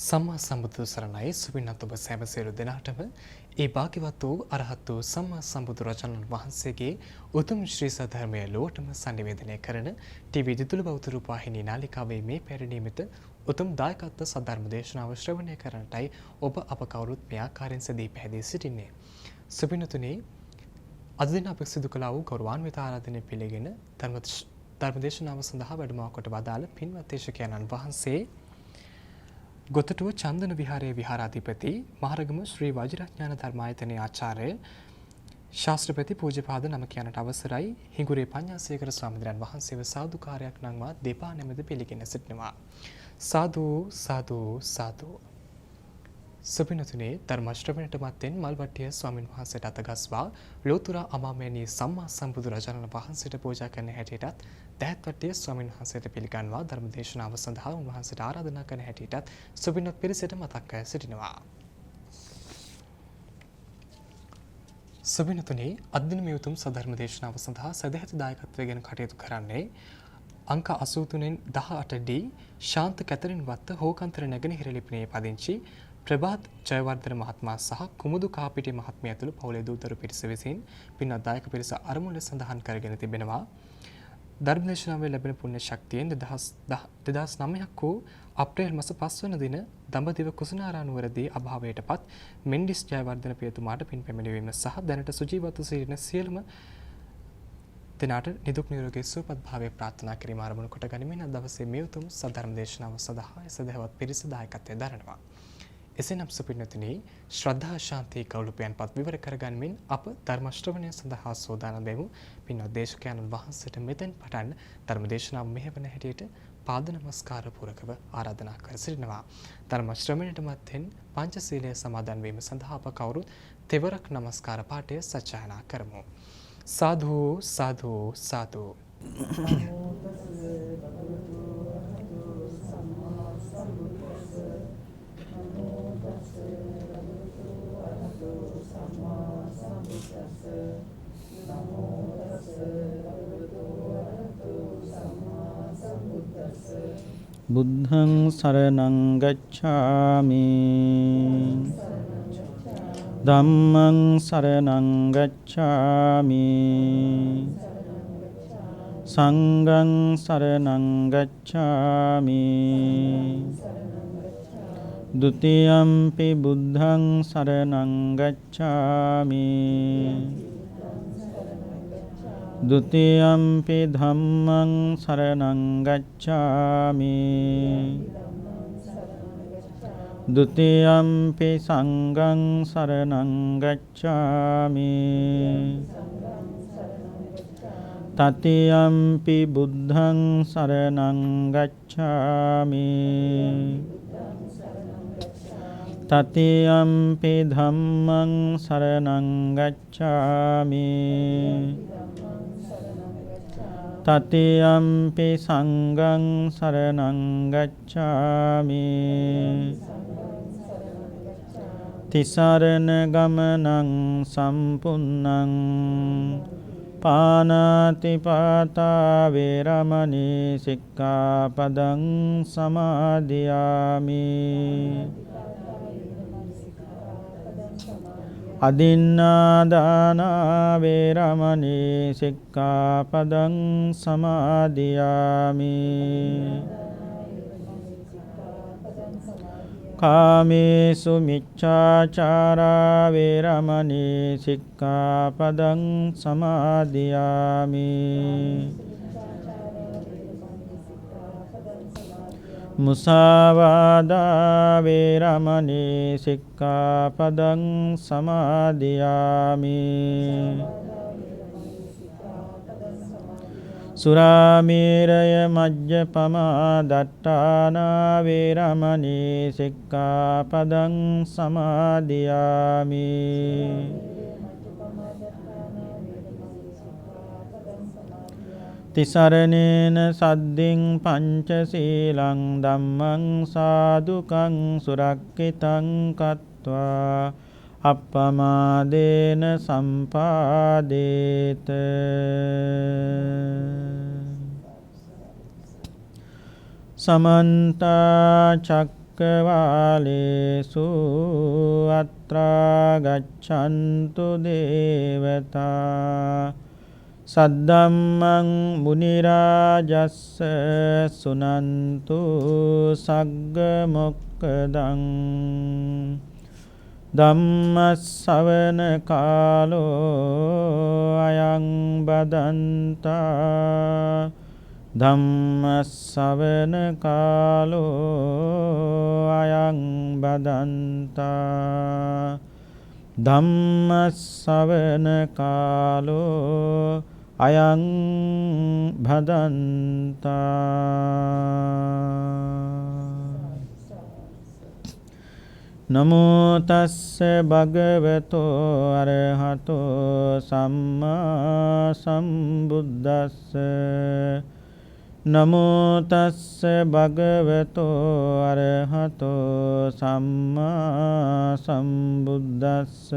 සම්මා සම්බුදු සරණයි සුපින්නත් ඔබ සෑම සියලු දෙනාටම ඒ භාග්‍යවත් වූ අරහත් වූ සම්මා සම්බුදු රජාණන් වහන්සේගේ උතුම් ශ්‍රී සද්ධර්මය ලෝකටම sannivedanaya කරන ටීවී දිදුල බෞද්ධ රූපවාහිනී නාලිකාවේ මේ පෙරණීමට උතුම් දායකත්ව සද්ධර්ම දේශනාව ශ්‍රවණය කරන්නටයි ඔබ අප කවුරුත් මේ ආකාරයෙන් සදී පැහැදී සිටින්නේ. සුපින්නතුනි අද දින අප සිදු කළ වූ ගෞරවාන්විත ආරාධනය පිළිගෙන ධර්ම දේශනාව සඳහා වැඩම කොට වදාළ පින්වත් දේශකයන්න් වහන්සේ ගොතටුව චන්දන විහාරයේ විහාරාධිපති මහරගම ශ්‍රී වජිරඥාන ධර්මායතනයේ ආචාර්ය ශාස්ත්‍රපති පූජ්‍යපාද නම කියනට අවසරයි හිඟුරේ පඤ්ඤාසේකර ස්වාමීන් වහන්සේව සාදුකාරයක් නම්වා දෙපා නැමෙද පිළිගෙන සිටිනවා. සාදු සාදු සාදු. සුපින්නතුනේ ධර්ම ශ්‍රවණයට මත්තෙන් මල්වට්ටිය ස්වාමීන් වහන්සේට අතගස්වා ලෝතුරා අමාමෑණී සම්මා සම්බුදු රජාණන් වහන්සේට පූජා කරන හැටියටත් දහත්වට්ටිය ස්වාමීන් වහන්සේට පිළිගන්වා ධර්ම දේශනාව සඳහා උන්වහන්සේට ආරාධනා කරන හැටියටත් සුපින්නත් පිරිසට මතක් කර සිටිනවා. සුපින්නතුනේ අද දින මේ උතුම් සධර්ම දේශනාව සඳහා සදැහැති දායකත්වයෙන් කටයුතු කරන්නේ අංක 83න් 18D ශාන්ත කැතරින් වත්ත හෝකන්තර නැගෙනහිර ලිපිණයේ පදිංචි ප්‍රභාත් ජයවර්ධන මහත්මයා සහ කුමුදු කාපිටිය මහත්මිය ඇතුළු පවුලේ දූතරු පිරිස විසින් පින්වත් දායක පිරිස අරමුණ සඳහන් කරගෙන තිබෙනවා. ධර්මදේශනාවේ ලැබෙන පුණ්‍ය ශක්තියෙන් 2009ක් වූ අප්‍රේල් මාස 5 වන දින දඹදිව කුසනාරානුවරදී අභාවයටපත් මෙන්ඩිස් ජයවර්ධන පියතුමාට පින් පැමිණවීම සහ දැනට සුජීවත්ව සිටින සියලුම දෙනාට නිදුක් නිරෝගී සුවපත් භාවය ප්‍රාර්ථනා කිරීම ආරම්භ කොට ගනිමින් අද දවසේ මේ උතුම් සද්ධර්ම දේශනාව සඳහා සදහවත් පිරිස දායකත්වයෙන් දරනවා. එසේනම් සුපින්නතුනි ශ්‍රද්ධා ශාන්ති කෞලුපයන්පත් විවර කරගනිමින් අප ධර්ම ශ්‍රවණය සඳහා සෝදානම් වෙමු. පින්වත් දේශකයන්න් වහන්සේට මෙතෙන් පටන් ධර්ම දේශනාව මෙහෙවන හැටියට පාද නමස්කාර පූරකව ආරාධනා කර සිටිනවා. ධර්ම ශ්‍රවණයට මත්තෙන් පංචශීලය සමාදන් වීම සඳහා අප කවුරුත් තෙවරක් නමස්කාර පාඨය සජ්ජායනා කරමු. සාදු සාදු සාදු. බුද්ධං සරණං ගච්ඡාමි ධම්මං සරණං ගච්ඡාමි සංඝං සරණං ගච්ඡාමි ဒုတိယံ පි බුද්ධං සරණං ගච්ඡාමි ဒုတိယံ පි ධම්මං සරණං ගච්ඡාමි ဒုတိယံ පි සංඝං සරණං ගච්ඡාමි တတိယံ පි බුද්ධං සරණං ගච්ඡාමි တတိယံ පි ධම්මං සරණං ගච්ඡාමි တတိယံ පි සංඝං සරණං ගච්ඡාමි တိ සරණ ගමනං සම්පුන්නං පානාති පාතා වේරමණී සික්ඛාපදං සමාදියාමි අදින්නාදානා වේරමණී සික්ඛාපදං සමාදියාමි කාමේසු මිච්ඡාචාරා වේරමණී සික්ඛාපදං සමාදියාමි මුසාවාදා වේරමණී සික්ඛාපදං සමාදියාමි සුරාමේරය මජ්ජපමා දට්ඨානා වේරමණී සික්ඛාපදං සමාදියාමි තිසරණේන සද්දින් පංචශීලං ධම්මං සාදුකං සුරක්ඛිතං කତ୍වා අප්පමාදේන සම්පාදේත සමන්ත චක්කවාලේසු අත්‍රා ගච්ඡන්තු දේවතා සද්දම්මං මුනි රාජස්ස සුනන්තු සග්ග මොක්ඛදං ධම්මස්සවන කාලෝ අයං බදන්තා ධම්මස්සවන කාලෝ අයං බදන්තා ධම්මස්සවන කාලෝ අයං භදන්තා නමෝ තස්ස භගවතෝ අරහතෝ සම්මා සම්බුද්දස්ස නමෝ තස්ස භගවතෝ අරහතෝ සම්මා සම්බුද්දස්ස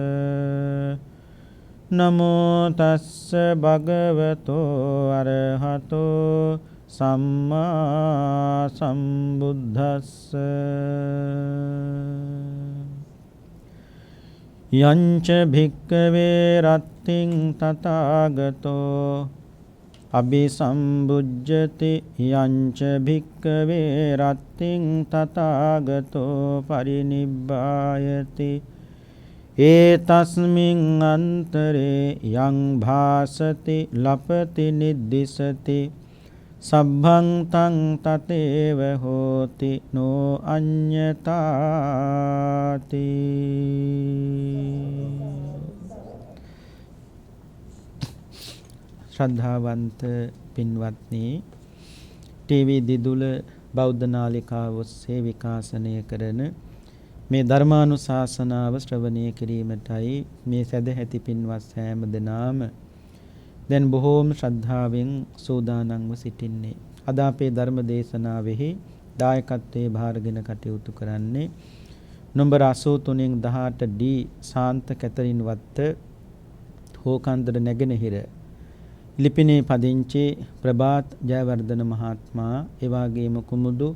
නමෝ තස්ස භගවතෝ අරහතෝ සම්මා සම්බුද්දස්ස යංච භික්ඛවේ රත්තිං තථාගතෝ අபிසම්බුජ්ජති යංච භික්ඛවේ රත්තිං තථාගතෝ පරිනිබ්බායති ඒතස්මින් අන්තරේ යං භාසති ලපති නිද්දිසති සබ්බං තං තතේව හෝති නෝ අඤ්ඤතාති ශ්‍රද්ධාවන්ත පින්වත්නි ටීවී දිදුල බෞද්ධ නාලිකාව ඔස්සේ විකාශනය කරන මේ ධර්මානුශාසනාව ශ්‍රවණය කිරීමටයි මේ සදැහැති පින්වත් සෑම දෙනාම දැන් බොහෝම ශ්‍රද්ධාවෙන් සූදානම්ව සිටින්නේ. අද අපේ ධර්ම දේශනාවෙහි දායකත්වයේ භාරගෙන කටයුතු කරන්නේ නම්බර 83 18D ශාන්ත කැතරින් වත්ත හෝකන්දර නැගෙනහිර ලිපිනේ පදිංචි ප්‍රභාත් ජයවර්ධන මහත්මයා එවාගේම කුමුදු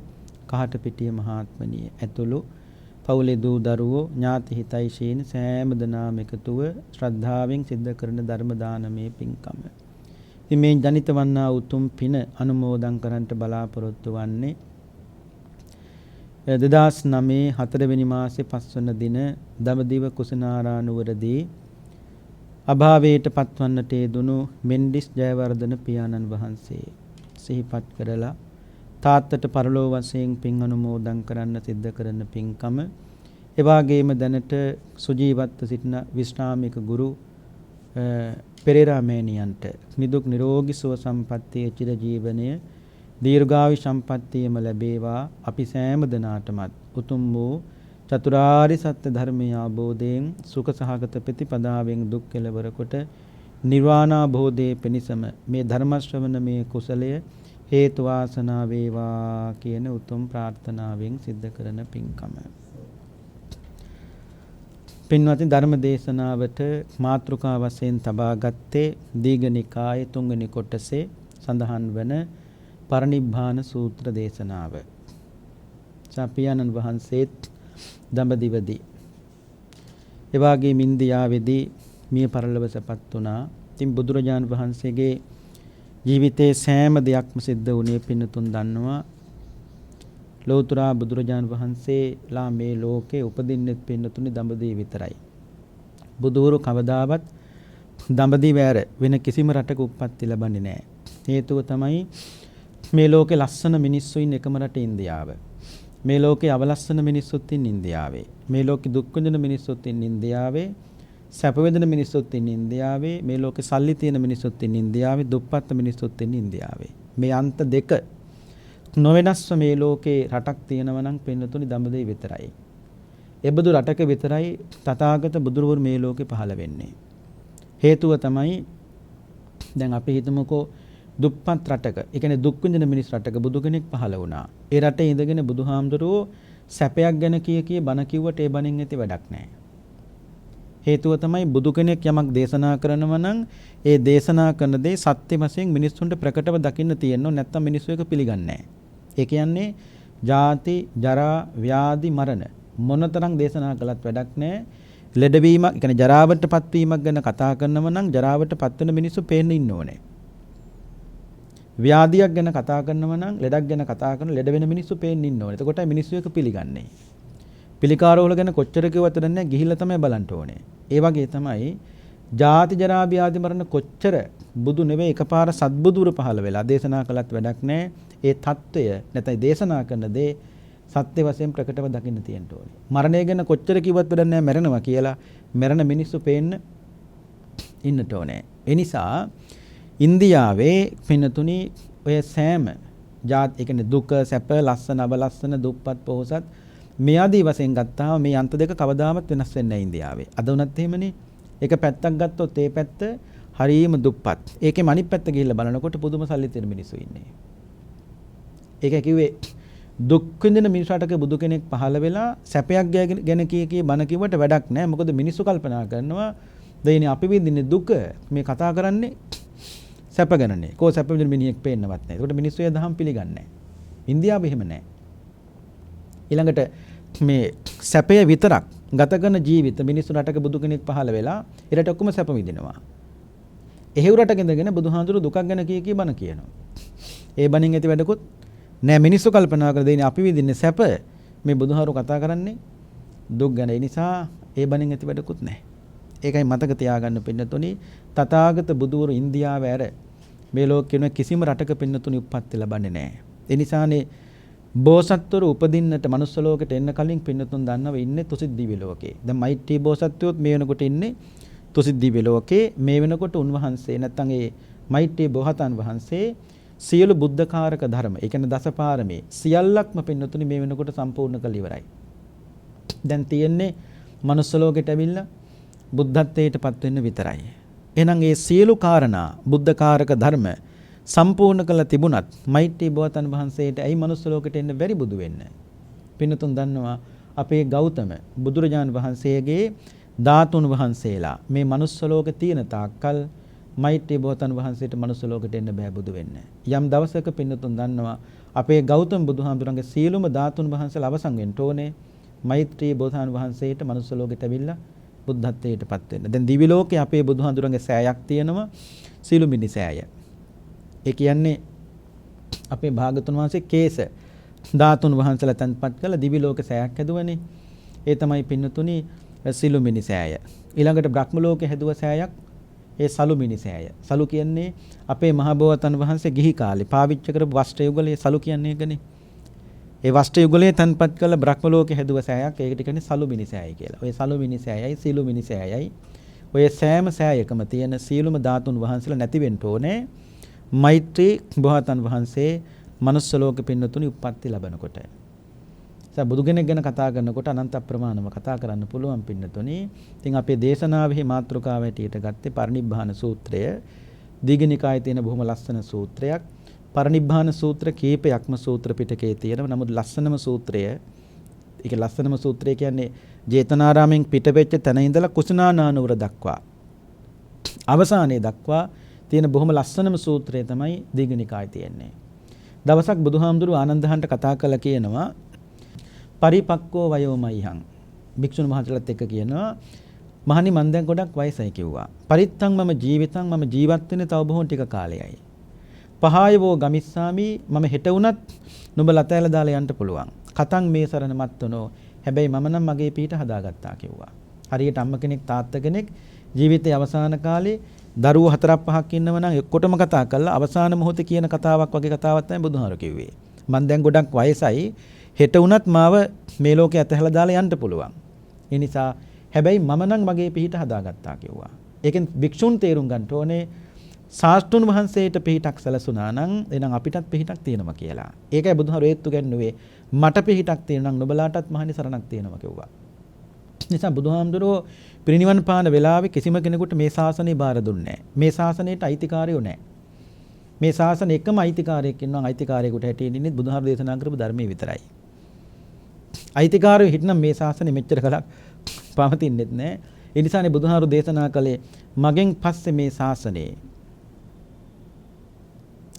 කහටපිටිය මහත්මනිය ඇතුළු පවුලේ දූ දරුවෝ ඥාති හිතයිශීන් සෑම දෙනාම එකතුව ශ්‍රද්ධාවෙන් සිද්ධ කරන ධර්ම දානමේ පින්කම. ඉතින් මේ ජනිත වන්නා උතුම් පින අනුමෝදන් කරන්නට බලාපොරොත්තු වන්නේ 2009 4 වෙනි මාසේ 5 වන දින දඹදිව කුසිනාරා නුවරදී අභාවයට පත්වන්නට යෙදුණු මෙන්ඩිස් ජයවර්ධන පියාණන් වහන්සේ සිහිපත් කරලා තාත්තට පරලෝ වශයෙන් පින් අනුමෝදන් කරන්න සිද්ධ කරන පින්කම එවාගේම දැනට සුජීවත්ව සිටින විශ්‍රාමික ගුරු පෙරේරා මෑණියන්ට නිදුක් නිරෝගී සුව සම්පන්නිය චිර ජීවනය දීර්ඝායු සම්පන්නියම ලැබේවා අපි සෑම දිනාටමත් උතුම් වූ චතුරාර්ය සත්‍ය ධර්මය අවබෝධයෙන් සුඛ සහගත ප්‍රතිපදාවෙන් දුක් කෙලවර කොට නිර්වාණ අවබෝධයේ පිණසම මේ ධර්ම ශ්‍රවණ මේ කුසලය හේතු වාසනා වේවා කියන උතුම් ප්‍රාර්ථනාවෙන් සිද්ධ කරන පින්කම. පින්වත්නි ධර්ම දේශනාවට මාතෘකා වශයෙන් තබා ගත්තේ දීඝනිකායේ 3 වෙනි කොටසේ සඳහන් වන පරිනිබ්බාන සූත්‍ර දේශනාව. සාපියාණන් වහන්සේත් දඹදිවදී එවාගේ ඉන්දියාවේදී මිය පරලොවසපත් වුණා. ඉතින් බුදුරජාණන් වහන්සේගේ ජීවිතයේ සෑම දෙයක්ම සිද්ධ වුණේ පින්නතුන් දන්නවා. ලෞතර බුදුරජාණන් වහන්සේලා මේ ලෝකේ උපදින්නෙත් පින්නතුනි දඹදිව විතරයි. බුදුවරු කවදාවත් දඹදිව ඇර වෙන කිසිම රටක උප්පත්ති ලැබන්නේ නැහැ. හේතුව තමයි මේ ලෝකේ ලස්සන මිනිස්සු ඉන්න එකම රට ඉන්දියාව. මේ ලෝකේ අවලස්සන මිනිස්සුත් ඉන්න ඉන්දියාවේ. මේ ලෝකේ දුක් විඳින මිනිස්සුත් ඉන්න ඉන්දියාවේ. සැප විඳින මිනිස්සුත් ඉන්න ඉන්දියාවේ. මේ ලෝකේ සල්ලි තියෙන මිනිස්සුත් ඉන්න ඉන්දියාවේ. දුප්පත් මිනිස්සුත් ඉන්න ඉන්දියාවේ. මේ අන්ත දෙක නොවෙනස්ව මේ ලෝකේ රටක් තියෙනවා නම් පින්නතුනි දඹදිව විතරයි. එබඳු රටක විතරයි තථාගත බුදුරවරු මේ ලෝකේ පහළ වෙන්නේ. හේතුව තමයි දැන් අපි හිතමුකෝ දුප්පත් රටක, ඒ කියන්නේ දුක් විඳින මිනිස් රටක බුදු කෙනෙක් පහළ වුණා. ඒ රටේ ඉඳගෙන බුදුහාමුදුරුවෝ සැපයක් ගැන කිය බණ කිව්වට ඒ බණෙන් ඇති වැඩක් නැහැ. හේතුව තමයි බුදු කෙනෙක් යමක් දේශනා කරනවා නම් ඒ දේශනා කරන දේ සත්‍ය වශයෙන් මිනිස්සුන්ට ප්‍රකටව දකින්න තියෙනවා. නැත්නම් මිනිස්සු ඒක පිළිගන්නේ නැහැ. ඒ කියන්නේ ජාති, ජරා, ව්‍යාධි, මරණ මොනතරම් දේශනා කළත් වැඩක් නැහැ. ලෙඩවීමක්, ඒ කියන්නේ ජරාවට පත්වීමක් ගැන කතා කරනව නම් ජරාවට පත්වන මිනිස්සු පේන්න ඉන්න ඕනේ. ව්‍යාධියක් ගැන කතා කරනවා නම් ලෙඩක් ගැන කතා කරන ලෙඩ වෙන මිනිස්සු පේන්න ඉන්න ඕනේ. එතකොටයි මිනිස්සු එක පිළිගන්නේ. පිළිකාරවල ගැන කොච්චර කිව්වත් නැහැ, ගිහිල්ලා තමයි බලන්න ඕනේ. ඒ වගේ තමයි ජාති ජරා ව්‍යාධි මරණ කොච්චර බුදු නෙවෙයි එකපාර සත්බුදුර පහළ වෙලා දේශනා කළත් වැඩක් නැහැ. ඒ தত্ত্বය නැත්නම් දේශනා කරන දේ සත්‍ය වශයෙන් ප්‍රකටව දකින්න තියෙන්න ඕනේ. මරණය ගැන කොච්චර කිව්වත් වැඩක් නැහැ, මැරෙනවා කියලා. මැරෙන මිනිස්සු පේන්න ඉන්නට ඕනේ. ඒ නිසා ඉන්දියාවේ පින්නතුනි ඔය සෑම ජාති, ඒ කියන්නේ දුක, සැප, ලස්සන, අවලස්සන, දුප්පත්, පොහොසත් මේ ආදී වශයෙන් ගත්තාම මේ අන්ත දෙක කවදාවත් වෙනස් වෙන්නේ නැහැ ඉන්දියාවේ. අද උනත් එහෙමනේ. එක පැත්තක් ගත්තොත් ඒ පැත්ත හරීම දුප්පත්. ඒකේ අනිත් පැත්ත ගිහිල්ලා බලනකොට පුදුම සල්ලි තියෙන මිනිස්සු ඉන්නේ. ඒක කිව්වේ දුක් විඳින මිනිසාටක බුදු කෙනෙක් පහළ වෙලා සැපයක් ගැන කී බණ කිව්වට වැඩක් නැහැ. මොකද මිනිස්සු කල්පනා කරනවා දෙයිනේ අපි විඳින්නේ දුක, මේ කතා කරන්නේ සැප ගැනනේ. කෝ සැප විඳින මිනිහෙක් පේන්නවත් නැහැ. ඒකට මිනිස්සු ඒ දහම් පිළිගන්නේ නැහැ. ඉන්දියාවේ එහෙම නැහැ. ඊළඟට මේ සැපය විතරක් ගත කරන ජීවිත මිනිස්සු රටක බුදු කෙනෙක් පහළ වෙලා ඊට ඔක්කොම සැප විඳිනවා. එහෙව් රටක ඉඳගෙන බුදුහාඳුරු දුකක් ගැන කී බණ කියනවා. ඒ බණින් ඇති වැඩකුත් නෑ. මිනිස්සු කල්පනා කර දෙන්නේ අපි විඳින්නේ සැප, මේ බුදුහාරු කතා කරන්නේ දුක් ගැන. ඒ නිසා ඒ බණින් ඇති වැඩකුත් නෑ. ඒකයි මතක තියාගන්න පින්නතුනි, තථාගත බුදුවරු ඉන්දියාව ඇර මේ ලෝකේ කිසිම රටක පින්නතුනි උප්පත්ති ලබන්නේ නෑ. ඒ නිසානේ බෝසත්වරු උපදින්නට මනුස්ස ලෝකෙට එන්න කලින් පින්නතුන් දන්නව ඉන්නේ තුසිත දිව්‍ය ලෝකේ. දැන් මෛත්‍රී බෝසත්වයොත් මේ වෙනකොට ඉන්නේ තුසිත දිව්‍ය ලෝකේ. මේ වෙනකොට උන්වහන්සේ නැත්තම් ඒ මෛත්‍රී බෝසතාන් වහන්සේ සියලු බුද්ධකාරක ධර්ම, ඒ කියන්නේ දසපාරමී සියල්ලක්ම පින්නතුනි මේ වෙනකොට සම්පූර්ණ කළ ඉවරයි. දැන් තියෙන්නේ මනුස්ස ලෝකෙට ඇවිල්ලා බුද්ධත්වයට පත් වෙන්න විතරයි. එහෙනම් මේ සියලු කාරණා බුද්ධකාරක ධර්ම සම්පූර්ණ කළ තිබුණත් මෛත්‍රී බෝසතාන් වහන්සේට ඇයි මනුස්ස ලෝකෙට එන්න බැරි බුදු වෙන්න? පින්නතුන් දන්නවා අපේ ගෞතම බුදුරජාණන් වහන්සේගේ ධාතුන් වහන්සේලා මේ මනුස්ස ලෝකේ තියෙන තාක්කල් මෛත්‍රී බෝසතාන් වහන්සේට මනුස්ස ලෝකෙට එන්න බෑ බුදු වෙන්න. යම් දවසක පින්නතුන් දන්නවා අපේ ගෞතම බුදුහාමුදුරන්ගේ සියලුම ධාතුන් වහන්සේලා අවසන් වෙන්න ඕනේ. මෛත්‍රී බෝසතාන් වහන්සේට මනුස්ස ලෝකෙට ඇවිල්ලා බුද්ධත්වයට පත් වෙන්න. දැන් දිවි ලෝකේ අපේ බුදුහාමුදුරන්ගේ සෑයක් තියෙනවා, සීලුමිනි සෑය. ඒ කියන්නේ අපේ භාගතුන් වහන්සේ කේස ධාතුන් වහන්සේලා තන්පත් කළ දිවි ලෝක සෑයක් හැදුවනේ. ඒ තමයි පින්නතුනි සීලුමිනි සෑය. ඊළඟට බ්‍රහ්ම ලෝකේ හැදුව සෑයක් ඒ සලුමිනි සෑය. සලු කියන්නේ අපේ මහ බෝසතාන් වහන්සේ ගිහි කාලේ පාවිච්චි කරපු වස්ත්‍ර යුගලයේ සලු කියන්නේ ඒකනේ. ඒ වස්ත්‍ර යුගලයේ තන්පත් කළ බ්‍රහ්ම ලෝකේ හැදුව සෑයක් ඒකට කියන්නේ සලුමිනි සෑය කියලා. ඔය සලුමිනි සෑයයි සීලුමිනි සෑයයි ඔය සෑම සෑයකම තියෙන සීලුම ධාතුන් වහන්සේලා නැති වෙන්න ඕනේ. මෛත්‍රී බෝසතාන් වහන්සේ මනුස්ස ලෝකෙ පින්නතුනි උප්පත්ති ලැබනකොට. දැන් බුදු කෙනෙක් ගැන කතා කරනකොට අනන්ත ප්‍රමාණව කතා කරන්න පුළුවන් පින්නතුනි. ඉතින් අපේ දේශනාවේ මාතෘකාව හැටියට ගත්තේ පරිනිබ්බාන සූත්‍රය. දීඝනිකායේ තියෙන බොහොම ලස්සන සූත්‍රයක්. පරිනිබ්බාන සූත්‍ර කීපයක්ම සූත්‍ර පිටකයේ තියෙනවා. නමුත් ලස්සනම සූත්‍රය, ඒක ලස්සනම සූත්‍රය කියන්නේ ජේතවනාරාමෙන් පිටවෙච්ච තැන ඉඳලා කුසිනානානුවර දක්වා අවසානයේ දක්වා තියෙන බොහොම ලස්සනම සූත්‍රය තමයි දීඝනිකායේ තියෙන්නේ. දවසක් බුදුහාමුදුරුවෝ ආනන්දහන්ට කතා කළා කියනවා පරිපක්කෝ වයෝමයිහං. භික්ෂුන් වහන්සේලාත් එක්ක කියනවා මහණනි මම දැන් ගොඩක් වයසයි කිව්වා. පරිත්තං මම ජීවිතං මම ජීවත් වෙන්නේ තව බොහොම ටික කාලයයි. පහයවෝ ගමිස්සාමි මම හෙට වුණත් නුඹ ලතෑල දාලා යන්න පුළුවන්. කතං මේ සරණ මත්තුනෝ. හැබැයි මම නම් මගේ පිට හදාගත්තා කිව්වා. හරියට අම්ම කෙනෙක් තාත්තා කෙනෙක් ජීවිතයේ අවසාන කාලේ දරුවෝ 4-5ක් ඉන්නව නම් එක්කොටම කතා කරලා අවසාන මොහොතේ කියන කතාවක් වගේ කතාවක් තමයි බුදුහාර කිව්වේ. මම දැන් ගොඩක් වයසයි හෙට වුණත් මාව මේ ලෝකේ අතහැලා දාලා යන්න පුළුවන්. ඒ නිසා හැබැයි මම නම් මගේ පිහිට හදාගත්තා කිව්වා. ඒකෙන් භික්ෂුන් තේරුම් ගන්න ඕනේ ශාස්ත්‍රුන් වහන්සේට පිහිටක් සැලසුණා නම් එහෙනම් අපිටත් පිහිටක් තියෙනවා කියලා. ඒකයි බුදුහාර ඒත්තු ගන්නුවේ මට පිහිටක් තියෙනවා නම් නුඹලාටත් මහණි සරණක් තියෙනවා කිව්වා. නිසා බුදුහාමුදුරුවෝ පිරිනිවන් පාන වෙලාවේ කිසිම කෙනෙකුට මේ ශාසනය බාර දුන්නේ නැහැ. මේ ශාසනයට අයිතිකාරයෝ නැහැ. මේ ශාසනය එකම අයිතිකාරයෙක් ඉන්නවා. අයිතිකාරයෙකුට හැටියෙන් ඉන්නේ බුදුහාර දේශනා කරපු ධර්මයේ විතරයි. අයිතිකාරයෝ හිටනම් මේ ශාසනය මෙච්චර කලක් පවතින්නෙත් නැහැ. ඒ නිසානේ බුදුහාරු දේශනා කළේ මගෙන් පස්සේ මේ ශාසනයේ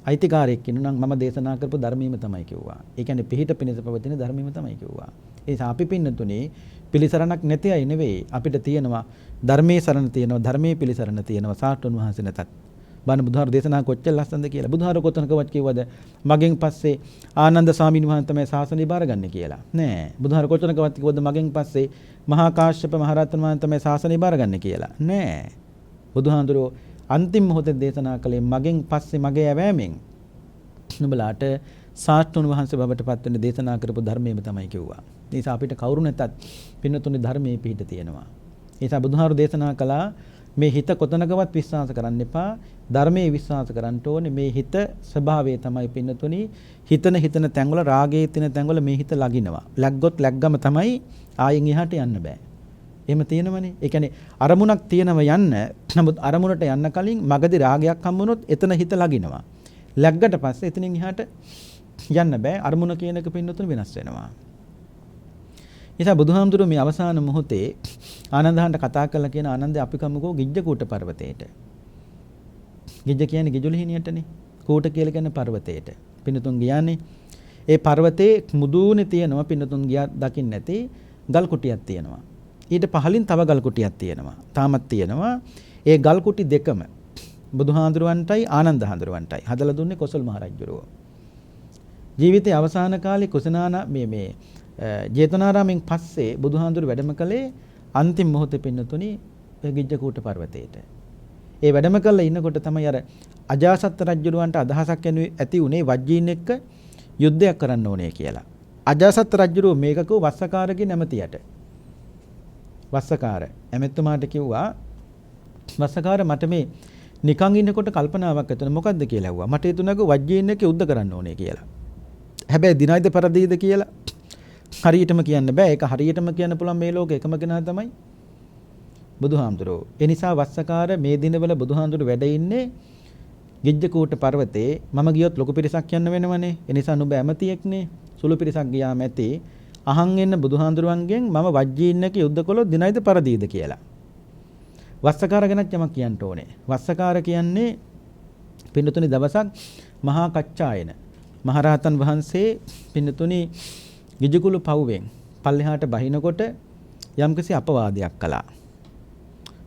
අයිතිකාරයෙක් ඉන්නවා නම් මම දේශනා කරපු ධර්මීයම තමයි කිව්වා. ඒ කියන්නේ පිහිට පිණිස පවතින ධර්මීයම තමයි කිව්වා. ඒ නිසා අපි පින්නතුනේ පිළිසරණක් නැති අය නෙවෙයි. අපිට තියෙනවා ධර්මයේ සරණ තියෙනවා, ධර්මයේ පිළිසරණ තියෙනවා. සාට්ටුන් වහන්සේ නැතත් බණ බුදුහාර දේශනා කොච්චර ලස්සනද කියලා. බුදුහාර කොතනකවත් කිව්වද මගෙන් පස්සේ ආනන්ද ස්වාමීන් වහන්සේ තමයි ශාසනය බාරගන්නේ කියලා. නෑ. බුදුහාර කොතනකවත් කිව්වද මගෙන් පස්සේ මහා කාශ්‍යප මහ රහතන් වහන්සේ තමයි ශාසනය බාරගන්නේ කියලා. නෑ. බුදුහාඳුරෝ අන්තිම මොහොතේ දේශනා කළේ මගෙන් පස්සේ මගේ ඇවෑමෙන් නුඹලාට සාස්තුන් වහන්සේ බවට පත් වෙන දේශනා කරපු ධර්මයේම තමයි කිව්වා. ඒ නිසා අපිට කවුරු නැතත් පින්නතුනේ ධර්මයේ පිහිට තියෙනවා. ඒ නිසා බුදුහාරු දේශනා කළා මේ හිත කොතනකවත් විශ්වාස කරන්න එපා. ධර්මයේ විශ්වාස කරන්න ඕනේ. මේ හිත ස්වභාවය තමයි පින්නතුනි හිතන තැන්වල රාගයේ තියෙන තැන්වල මේ හිත ලගිනවා. ලැග්ගොත් ලැග්ගම තමයි ආයෙන් එහාට යන්න බෑ. එහෙම තියෙනවනේ. ඒ කියන්නේ අරමුණක් තියෙනව යන්න. නමුත් අරමුණට යන්න කලින් මගදී රාගයක් හම්බුනොත් එතන හිත ලගිනවා. ලැග්ගට පස්සේ එතනින් එහාට යන්න බෑ. අරමුණ කියන එක පින්නතුන් වෙනස් වෙනවා. නිසා බුදුහාමුදුරුවෝ මේ අවසාන මොහොතේ ආනන්දහන්ට කතා කරලා කියන ආනන්දේ අපි කමුකෝ ගිජ්ජකූට පර්වතයට. ගිජ්ජ කියන්නේ ගිජුලිහිනියටනේ. කූට කියලා කියන්නේ පර්වතයට. පින්නතුන් ගියානේ. ඒ පර්වතේ මුදුනේ තියෙනවා පින්නතුන් ගියා දකින්න නැති ගල් කුටියක් තියෙනවා. ඊට පහලින් තව ගල් කුටියක් තියෙනවා. තාමත් තියෙනවා. ඒ ගල් කුටි දෙකම බුදුහාඳුරවන්ටයි ආනන්දහාඳුරවන්ටයි හදලා දුන්නේ කොසල් මහරජුරෝ. ජීවිතයේ අවසාන කාලේ කුසනාන මේ ජේතවනාරාමෙන් පස්සේ බුදුහාඳුර වැඩම කළේ අන්තිම මොහොතේ පින්නතුනි ගිජ්ජකූට පර්වතයට. ඒ වැඩම කළා ඉන්නකොට තමයි අර අජාසත් රජුරවන්ට අදහසක් ඇති උනේ වජ්ජීන් එක්ක යුද්ධයක් කරන්න ඕනේ කියලා. අජාසත් රජුරෝ මේකකෝ වස්සකාරගේ නැමතියට. වස්සකාර ඇමෙතුමාට කිව්වා වස්සකාර මට මේ නිකන් ඉන්නකොට කල්පනාවක් ඇතුණ මොකද්ද කියලා ඇහුවා. මට හිතුණාක වජ්ජීන් එක්ක යුද්ධ කරන්න ඕනේ කියලා. හැබැයි දිනයිද පරදීද කියලා හරියටම කියන්න බෑ. ඒක හරියටම කියන්න පුළුවන් මේ ලෝකේ එකම කෙනා තමයි බුදුහාමුදුරෝ. ඒ නිසා වස්සකාර මේ දිනවල බුදුහාමුදුරු වැඩ ඉන්නේ ගිජ්ජකූට පර්වතේ. මම ගියොත් ලොකු පිරිසක් යන්න වෙනවනේ. ඒ නිසා නුඹ ඇමතියෙක්නේ. සුළු පිරිසක් ගියාම ඇති. අහන් එන්න බුදුහාමුදුරුවන්ගෙන් මම වජ්ජීන් එක්ක යුද්ධ කළොත් දිනයිද පරදීද කියලා. වස්සකාර ගැනත් යමක් කියන්න ඕනේ. වස්සකාර කියන්නේ පින්නතුනි දවසක් මහා කච්චායන මහරහතන් වහන්සේ පින්නතුනි ගිජුකුළු පවුවෙන් පල්ලෙහාට බහිනකොට යම්කිසි අපවාදයක් කළා.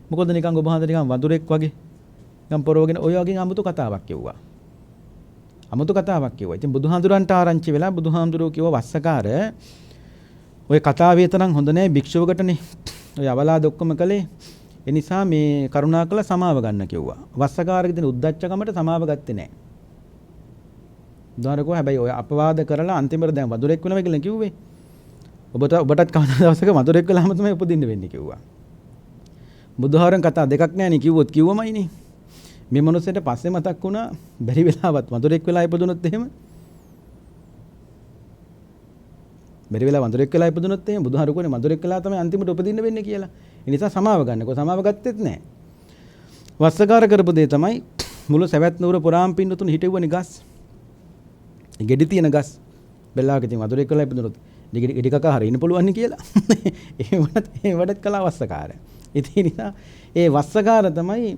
මොකද නිකන් ඔබ වහන්සේ නිකන් වඳුරෙක් වගේ නිකන් පොරවගෙන ඔය වගේ අමුතු කතාවක් කිව්වා. අමුතු කතාවක් කිව්වා. ඉතින් බුදුහාඳුරන්ට ආරංචි වෙලා බුදුහාඳුරෝ කිව්වා වස්සකාර ඔය කතාවේ තරම් හොඳ නෑ භික්ෂුවකටනේ. ඔය අවලාද ඔක්කොම කළේ. ඒ නිසා මේ කරුණාකර සමාව ගන්න කිව්වා. වස්සකාරගේ දින උද්දච්චකමට සමාව ගත්තේ නෑ. උදාහරණයක් හැබැයි ඔය අපවාද කරලා අන්තිමට දැන් වඳුරෙක් වෙනවා කියලා කිව්වේ. ඔබටත් කවදා දවසක වඳුරෙක් වෙලාම තමයි උපදින්න වෙන්නේ කිව්වා. බුදුහාරන් කතා දෙකක් නෑනේ කිව්වොත් කිව්වමයිනේ. මේ මොනසෙට පස්සේ මතක් වුණා බැරි වෙලාවත් වඳුරෙක් වෙලා ඉපදුනොත් එහෙම. බැරි වෙලා වඳුරෙක් වෙලා ඉපදුනොත් එහෙම බුදුහාරු කියන්නේ වඳුරෙක් වෙලා තමයි අන්තිමට උපදින්න වෙන්නේ කියලා. ඒ නිසා සමාව ගන්නකො සමාව ගත්තෙත් නෑ. වස්සකාර කරපු දේ තමයි මුළු සවැත් නුවර පුරාම් පින්නතුන් හිටෙව්වනේ ගස්. ගෙඩි තියෙන ගස් බෙල්ලාවක ඉතින් වතුරෙක් වෙලා ඉපදුනොත් ගෙඩි කකා හරින්න පුළුවන් නේ කියලා. ඒ වඩත් කලා වස්සකාර. ඉතින් නිසා ඒ වස්සකාර තමයි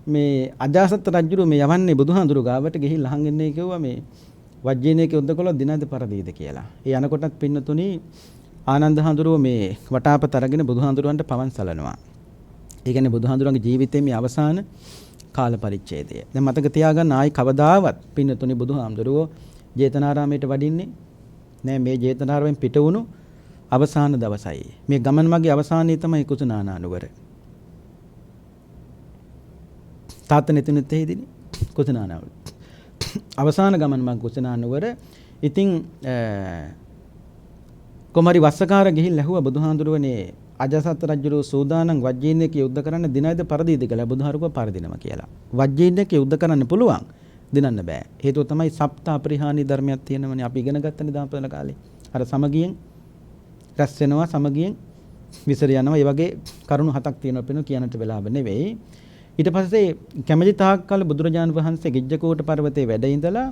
මේ අජාසත් රජුරු මේ යවන්නේ බුදුහාඳුරු ගාවට ගිහිල්ලා අහන් ඉන්නේ කිව්වා මේ වජ්ජේනේක යුද්ධ කළොත් දිනද පරදීද කියලා. ඒ අනකොටත් පින්නතුණි ආනන්ද හාඳුරුව මේ වටාපත අරගෙන බුදුහාඳුරුවන්ට පවන් සලනවා. ඒ කියන්නේ බුදුහාඳුරුවන්ගේ ජීවිතයේ මේ අවසාන කාල පරිච්ඡේදය. දැන් මතක තියාගන්න ආයි කවදාවත් පින්නතුණි බුදුහාඳුරුව ජේතනාරාමයට වඩින්නේ නෑ. මේ ජේතනාරාමෙන් පිට වුණු අවසාන දවසයි. මේ ගමන් මගේ අවසානයේ තමයි කුසනානානුවර. තාත්ත නැතුණෙත් එහෙදිනේ කුසනානානුවර. අවසාන ගමන් මග කුසනානුවර. ඉතින් කොමරි වස්සකාර ගිහිල්ලා ඇහුවා බුදුහාඳුරුවනේ අජාසත් රජුගේ සූදානම් වජ්ජීන් එක්ක යුද්ධ කරන්න දිනයිද පරදීද කියලා. බුදුහාරුව පරදිනවා කියලා. වජ්ජීන් එක්ක යුද්ධ කරන්න පුළුවන්. දිනන්න බෑ. හේතුව තමයි සප්ත අපරිහානී ධර්මයක් තියෙනවනේ. අපි ඉගෙන ගත්තනේ දාපතන කාලේ. අර සමගියෙන් රැස් වෙනවා, සමගියෙන් විසර යනවා. ඒ වගේ කරුණු හතක් තියෙනවා වෙන කියන්නට වෙලාව නෙවෙයි. ඊට පස්සේ කැමැති තාක් කාල බුදුරජාණන් වහන්සේ ගිජ්ජකූට පර්වතයේ වැඩ ඉඳලා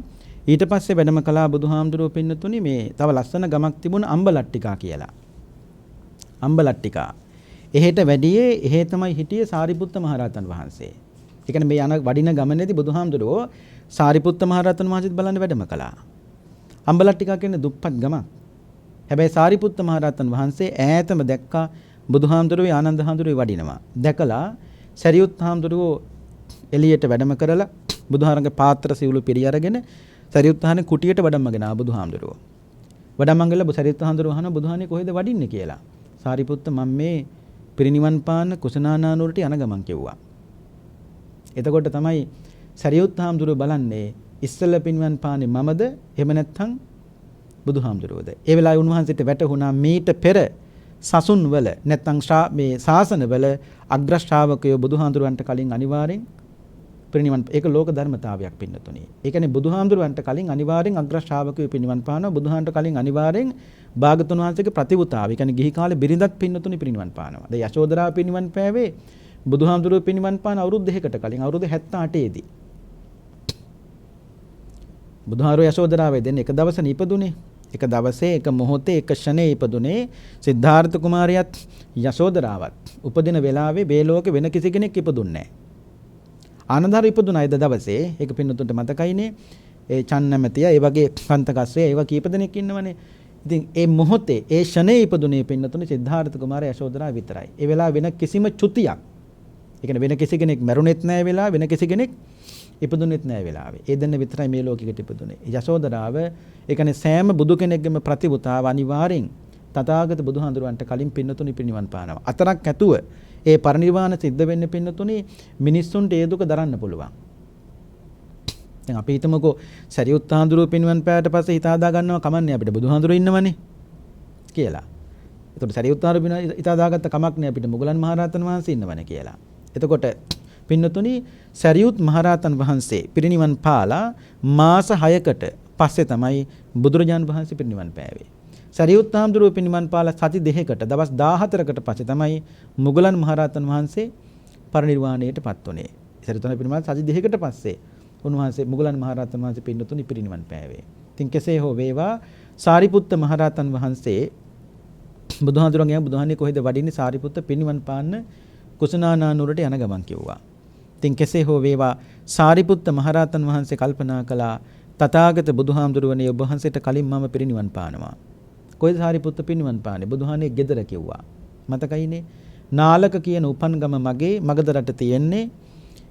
ඊට පස්සේ වැඩම කළා බුදුහාමුදුරුවෝ පින්නතුනි මේ තව ලස්සන ගමක් තිබුණ අම්බලට්ටිකා කියලා. අම්බලට්ටිකා. එහෙට වැඩියේ එහෙ තමයි හිටියේ සාරිපුත්ත මහරහතන් වහන්සේ. ඒ කියන්නේ මේ යන වඩින ගමනේදී බුදුහාමුදුරුවෝ සාරිපුත්ත මහරහතන් වහන්සේත් බලන්න වැඩම කළා. අම්බලට්ටිකා කියන්නේ දුප්පත් ගමක්. හැබැයි සාරිපුත්ත මහරහතන් වහන්සේ ඈතම දැක්කා බුදුහාමුදුරුවෝ ආනන්ද හාමුදුරුවෝ වඩිනවා. දැකලා සරියුත් හාමුදුරුවෝ එළියට වැඩම කරලා බුදුහාරගේ පාත්‍ර සිවුරු පිරි අරගෙන සරියුත් හානේ කුටියට වඩම්මගෙන ආ බුදුහාමුදුරුවෝ. වඩම්මංගල සරියුත් හාමුදුරුවෝ අහන බුදුහානේ කොහෙද වඩින්නේ කියලා. සාරිපුත්ත මම මේ පිරිනිවන් පාන කුසනානානුවරට යන ගමන් කිව්වා. එතකොට තමයි සරියුත් හාමුදුරුවෝ බලන්නේ ඉස්සෙල්ලා පිරිනිවන් පාන්නේ මමද එහෙම නැත්නම් බුදුහාමුදුරුවෝද. ඒ වෙලාවේ උන්වහන්සේට වැටහුණා මීට පෙර සසුන් වල නැත්නම් මේ ශාසන වල අග්‍ර ශ්‍රාවකයෝ බුදුහාමුදුරුවන්ට කලින් අනිවාර්යෙන් පිරිනිවන් ඒක ලෝක ධර්මතාවයක් පින්නතුනි. ඒ කියන්නේ බුදුහාමුදුරුවන්ට කලින් අනිවාර්යෙන් අග්‍ර ශ්‍රාවකයෝ පිරිනිවන් පානවා. බුදුහාන්ට කලින් අනිවාර්යෙන් භාගතුන් වහන්සේගේ ප්‍රතිවතාව. ඒ කියන්නේ ගිහි කාලේ බිරිඳක් පින්නතුනි පිරිනිවන් පානවා. දැන් යශෝදරාව පිරිනිවන් පෑවේ බුදුහාමුදුරුවෝ පිරිනිවන් පාන අවුරුදු 2කට කලින් අවුරුදු 78 දී. බුදුහාරෝ යශෝදරාවේ දෙන්නේ එක දවසනේ ඉපදුනේ. එක දවසේ එක මොහොතේ එක ෂණේ ඉපදුනේ සිද්ධාර්ථ කුමාරයාත් යශෝදරාවත් උපදින වෙලාවේ මේ ලෝකේ වෙන කිසි කෙනෙක් ඉපදුන්නේ නැහැ. ආනන්දහාර ඉපදුනා ඒ දවසේ ඒක පින්නතුන්ට මතකයිනේ. ඒ චන්නමැතිය ඒ වගේ කන්තකස්සේ ඒවා කීප දෙනෙක් ඉන්නවනේ. ඉතින් ඒ මොහොතේ ඒ ෂණේ ඉපදුනේ පින්නතුනේ සිද්ධාර්ථ කුමාරයා යශෝදරාව විතරයි. ඒ වෙලාව වෙන කිසිම චුතියක්. ඒ කියන්නේ වෙන කිසි කෙනෙක් මැරුණෙත් නැහැ වෙලාව වෙන කිසි කෙනෙක් ඉපදුනෙත් නැහැ වෙලාවේ. ඒ දෙන්න විතරයි මේ ලෝකෙකට ඉපදුනේ. යශෝදරාව ඒ කියන්නේ සෑම බුදු කෙනෙක්ගේම ප්‍රතිවතාව අනිවාර්යෙන් තථාගත බුදුහාඳුරන්ට කලින් පින්නතුනි පිරිනිවන් පානවා. අතරක් ඇතුව ඒ පරිනිර්වාණ සිද්ධ වෙන්නේ පින්නතුනි මිනිස්සුන්ට ඒ දුක දරන්න පුළුවන්. දැන් අපි හිතමුකෝ සරියුත් හාමුදුරුවෝ පිරිනිවන් පෑවට පස්සේ හිත හදා ගන්නවා කමන්නේ අපිට බුදුහාඳුරෝ ඉන්නවනේ කියලා. එතකොට සරියුත් හාමුදුරුවෝ හිත හදාගත්ත කමක් නෑ අපිට මුගලන් මහරහතන් වහන්සේ ඉන්නවනේ කියලා. එතකොට පින්නතුනි සරියුත් මහරහතන් වහන්සේ පිරිනිවන් පාලා මාස 6කට පස්සේ තමයි බුදුරජාණන් වහන්සේ පිරිනිවන් පෑවේ. සරියුත් හාමුදුරුවෝ පිරිනිවන් පාලා සති 2කට දවස් 14කට පස්සේ තමයි මුගලන් මහරහතන් වහන්සේ පරිනිර්වාණයටපත් වුණේ. සරියුත් පිරිනිවන් සති 2කට පස්සේ උන්වහන්සේ මුගලන් මහරහතන් වහන්සේ පින්නතුනි පිරිනිවන් පෑවේ. ඉතින් කෙසේ හෝ වේවා සාරිපුත්ත මහරහතන් වහන්සේ බුදුහාඳුරන්ගේ බුදුහාන්නේ කොහෙද වඩින්නේ සාරිපුත්ත පිරිනිවන් පාන්න කුසනානානුවරට යන ගමන් කිව්වා. ඉතින් කෙසේ හෝ වේවා සාරිපුත්ත මහරහතන් වහන්සේ කල්පනා කළා තථාගත බුදුහාමුදුරුවනේ ඔබ වහන්සේට කලින් මම පිරිනිවන් පානවා. කොයිද සාරිපුත්ත පිරිනිවන් පාන්නේ? බුදුහානේ ගෙදර කිව්වා. මතකයිනේ? නාලක කියන උපන් ගම මගේ මගධ රට තියෙන්නේ.